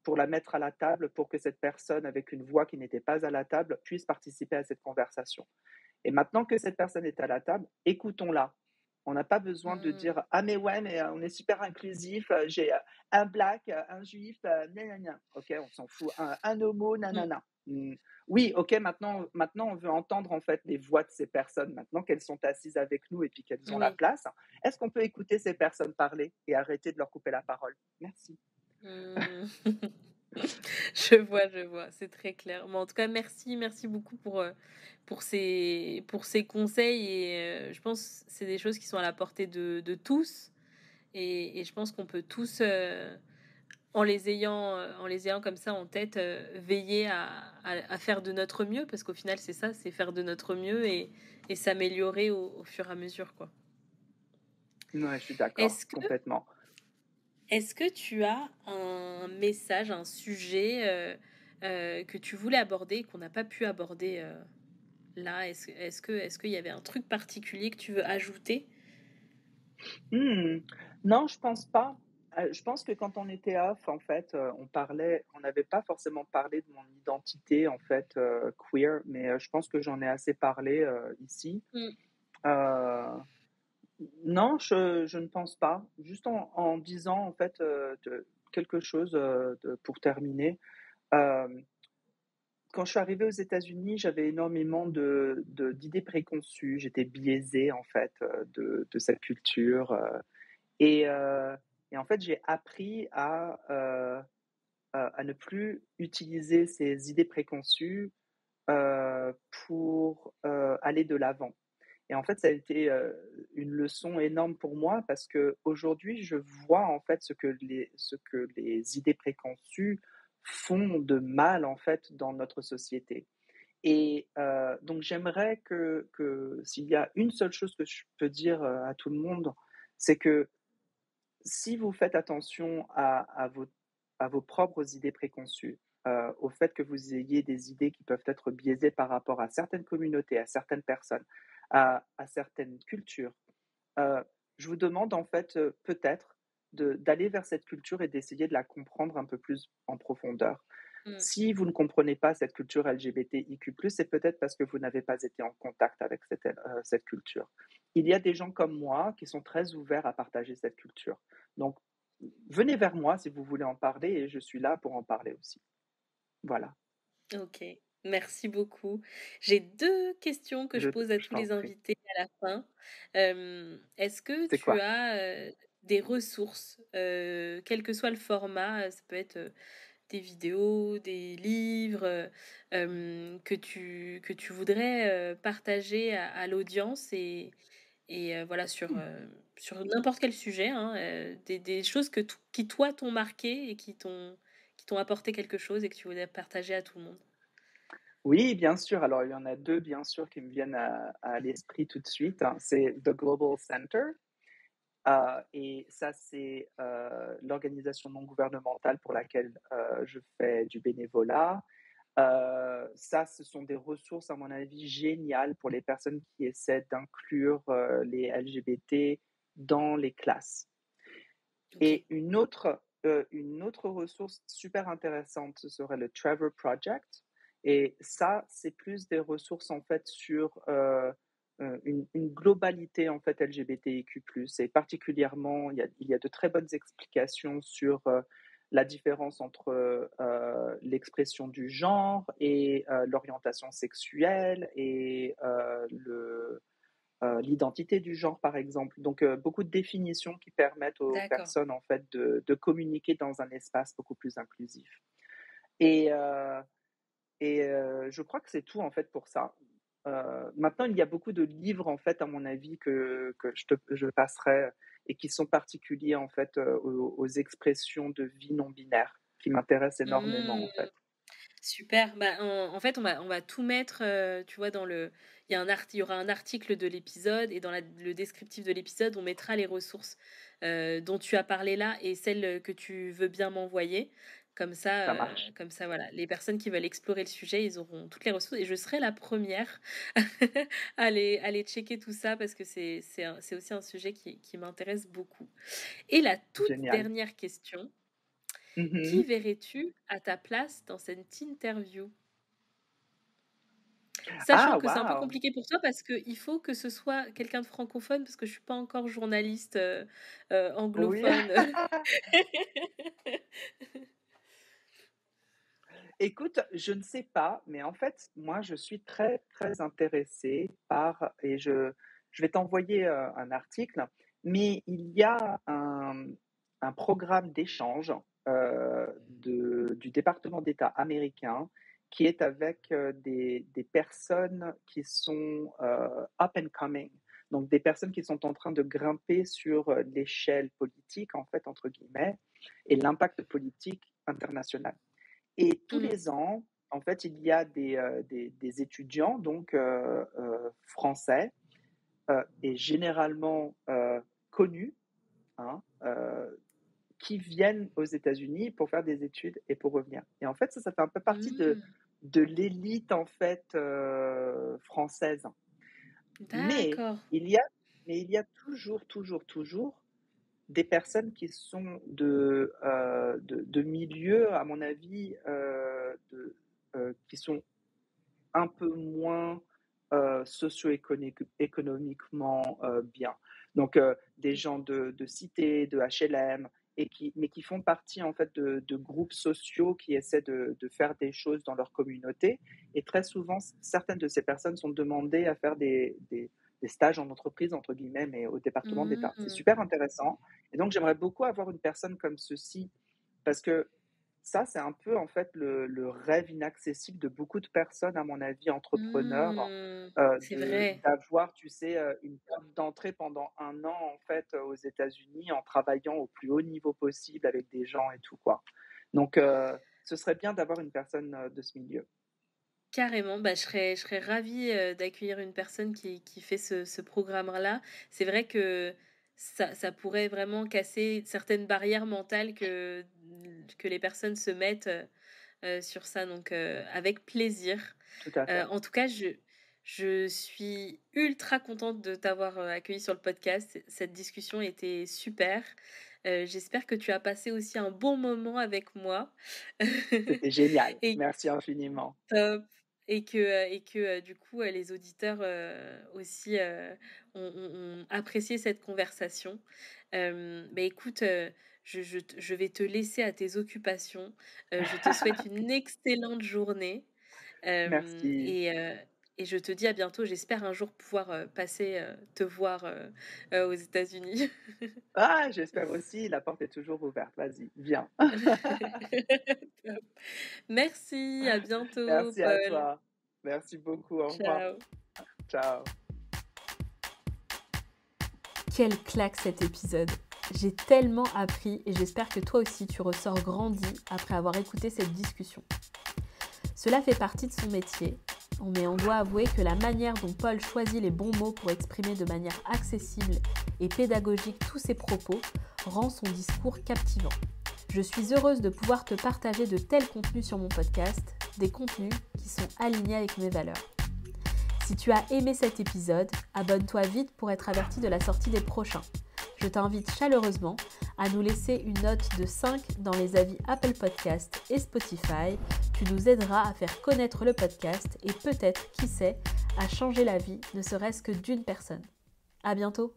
pour la mettre à la table, pour que cette personne avec une voix qui n'était pas à la table puisse participer à cette conversation. Et maintenant que cette personne est à la table, écoutons-la. On n'a pas besoin de Mmh. dire: «Ah mais ouais, mais on est super inclusif, j'ai, un black, un juif, gna gna OK, on s'en fout, un homo, Mmh. nanana». Mmh, oui, OK, maintenant on veut entendre en fait les voix de ces personnes. Maintenant qu'elles sont assises avec nous et puis qu'elles ont la Oui. place, est-ce qu'on peut écouter ces personnes parler et arrêter de leur couper la parole? Merci. Mmh. Je vois, c'est très clair. Mais en tout cas, merci beaucoup pour ces conseils et je pense que c'est des choses qui sont à la portée de tous et je pense qu'on peut tous, en les ayant comme ça en tête, veiller à faire de notre mieux parce qu'au final, c'est ça, c'est faire de notre mieux et s'améliorer au fur et à mesure, quoi. Ouais, je suis d'accord, Est-ce que complètement. Est-ce que tu as un message, un sujet, que tu voulais aborder et qu'on n'a pas pu aborder, là? Est-ce qu'il y avait un truc particulier que tu veux ajouter? Mmh. Non, je pense pas. Je pense que quand on était off, en fait, on n'avait pas forcément parlé de mon identité, en fait, queer, mais je pense que j'en ai assez parlé, ici. Mmh. Heu, non, je ne pense pas. Juste en disant, en fait, de quelque chose, pour terminer. Hem, Quand je suis arrivée aux États-Unis, j'avais énormément d'idées préconçues. J'étais biaisée, en fait, de cette culture, et heu et en fait, j'ai appris à ne plus utiliser ces idées préconçues, pour, aller de l'avant. Et en fait, ça a été, une leçon énorme pour moi parce qu'aujourd'hui, je vois en fait ce que les idées préconçues font de mal, en fait, dans notre société. Et donc j'aimerais que s'il y a une seule chose que je peux dire, à tout le monde, c'est que si vous faites attention à vos propres idées préconçues, au fait que vous ayez des idées qui peuvent être biaisées par rapport à certaines communautés, à certaines personnes, à certaines cultures, heu, je vous demande en fait, peut-être d'aller vers cette culture et d'essayer de la comprendre un peu plus en profondeur. Mmh. Si vous ne comprenez pas cette culture LGBTIQ+, c'est peut-être parce que vous n'avez pas été en contact avec cette culture. Il y a des gens comme moi qui sont très ouverts à partager cette culture. Donc, venez vers moi si vous voulez en parler et je suis là pour en parler aussi. Voilà, OK, merci beaucoup. J'ai 2 questions que je pose à je tous t'en les prie. invités à la fin. Est-ce que C'est tu quoi? as, des ressources, quel que soit le format, ça peut être, des vidéos, des livres, que tu voudrais, partager à l'audience et voilà Mmh. sur n'importe quel sujet, hein, des choses qui toi t'ont marqué et qui t'ont apporté quelque chose et que tu voulais partager à tout le monde. Oui, bien sûr. Alors, il y en a 2 bien sûr qui me viennent à l'esprit tout de suite, hein. C'est The Global Center, et ça, c'est, l'organisation non gouvernementale pour laquelle, je fais du bénévolat. Ça, ce sont des ressources, à mon avis, géniales pour les personnes qui essaient d'inclure, les LGBT dans les classes. OK. Et une autre ressource super intéressante, ce serait le Trevor Project, et ça, c'est plus des ressources, en fait, sur, une globalité, en fait, LGBTIQ+, et particulièrement, il y a de très bonnes explications sur, la différence entre, l'expression du genre et l'orientation sexuelle et l'identité du genre, par exemple. Donc, beaucoup de définitions qui permettent aux D'accord. personnes, en fait, de communiquer dans un espace beaucoup plus inclusif. Et heu je crois que c'est tout, en fait, pour ça. Maintenant, il y a beaucoup de livres, en fait, à mon avis, que je passerai et qui sont particuliers, en fait, aux expressions de vie non binaire, qui m'intéressent énormément, en Mmh. fait. Super. Bah, en fait, on va tout mettre, tu vois, il y aura un article de l'épisode et dans le descriptif de l'épisode, on mettra les ressources, dont tu as parlé là et celles, que tu veux bien m'envoyer. Ça marche. Comme ça, voilà, les personnes qui veulent explorer le sujet, ils auront toutes les ressources et je serai la première à aller checker tout ça parce que c'est aussi un sujet qui m'intéresse beaucoup. Et la toute Génial. dernière question, qui Mmh. verrais-tu à ta place dans cette interview? Ah Sachant que c'est un peu waouh! compliqué pour toi parce qu'il faut que ce soit quelqu'un de francophone parce que je suis pas encore journaliste, Oui. anglophone. Écoute, je ne sais pas, mais en fait, moi, je suis très, très intéressée par, et je vais t'envoyer, un article, mais il y a un programme d'échange, du département d'État américain qui est avec, des personnes qui sont, up and coming, donc des personnes qui sont en train de grimper sur, l'échelle «politique», en fait, entre guillemets, et l'impact politique international. Et tous Mmh. les ans, en fait, il y a des étudiants, donc français, et généralement, connus, hein, qui viennent aux États-Unis pour faire des études et pour revenir. Et en fait, ça fait un peu partie Mmh. de l'élite, en fait, française. Mais D'accord. il y a il y a toujours, toujours, toujours des personnes qui sont de milieux, à mon avis, qui sont un peu moins, économiquement, bien. Donc, des gens de cité, de HLM, mais qui font partie, en fait, de groupes sociaux qui essaient de faire des choses dans leur communauté, et très souvent, certaines de ces personnes sont demandées à faire des «stages en entreprise», entre guillemets, mais au département d'État. C'est Mmh. super intéressant, et donc j'aimerais beaucoup avoir une personne comme ceci, parce que ça, c'est un peu, en fait, le rêve inaccessible de beaucoup de personnes, à mon avis, entrepreneurs, Mmh. C'est de vrai. d'avoir, tu sais, une porte d'entrée pendant 1 an, en fait, aux États-Unis, en travaillant au plus haut niveau possible avec des gens et tout, quoi. Donc, ce serait bien d'avoir une personne, de ce milieu. Carrément, bah, je serais ravie, d'accueillir une personne qui fait ce programme-là. C'est vrai que ça pourrait vraiment casser certaines barrières mentales que les personnes se mettent, sur ça donc avec plaisir. Tout à fait. En tout cas, je suis ultra contente de t'avoir, accueillie sur le podcast. Cette discussion était super. J'espère que tu as passé aussi un bon moment avec moi C'était génial. et Merci infiniment. top et que, du coup, les auditeurs, aussi, ont apprécié cette conversation. Bah, écoute, je vais te laisser à tes occupations. Je te souhaite une excellente journée, hem Merci. et heu et je te dis à bientôt. J'espère un jour pouvoir, passer, te voir, aux États-Unis. Ah, j'espère aussi, la porte est toujours ouverte. Vas-y, viens. Top. Merci, à bientôt, Merci à Paul. toi. Merci beaucoup. Au revoir. Ciao. Ciao. Quelle claque cet épisode! J'ai tellement appris et j'espère que toi aussi tu ressors grandi après avoir écouté cette discussion. Cela fait partie de son métier, mais on doit avouer que la manière dont Paul choisit les bons mots pour exprimer de manière accessible et pédagogique tous ses propos rend son discours captivant. Je suis heureuse de pouvoir te partager de tels contenus sur mon podcast, des contenus qui sont alignés avec mes valeurs. Si tu as aimé cet épisode, abonne-toi vite pour être averti de la sortie des prochains. Je t'invite chaleureusement à nous laisser une note de 5 dans les avis Apple Podcast et Spotify. Tu nous aideras à faire connaître le podcast et peut-être, qui sait, à changer la vie, ne serait-ce que d'une personne. À bientôt!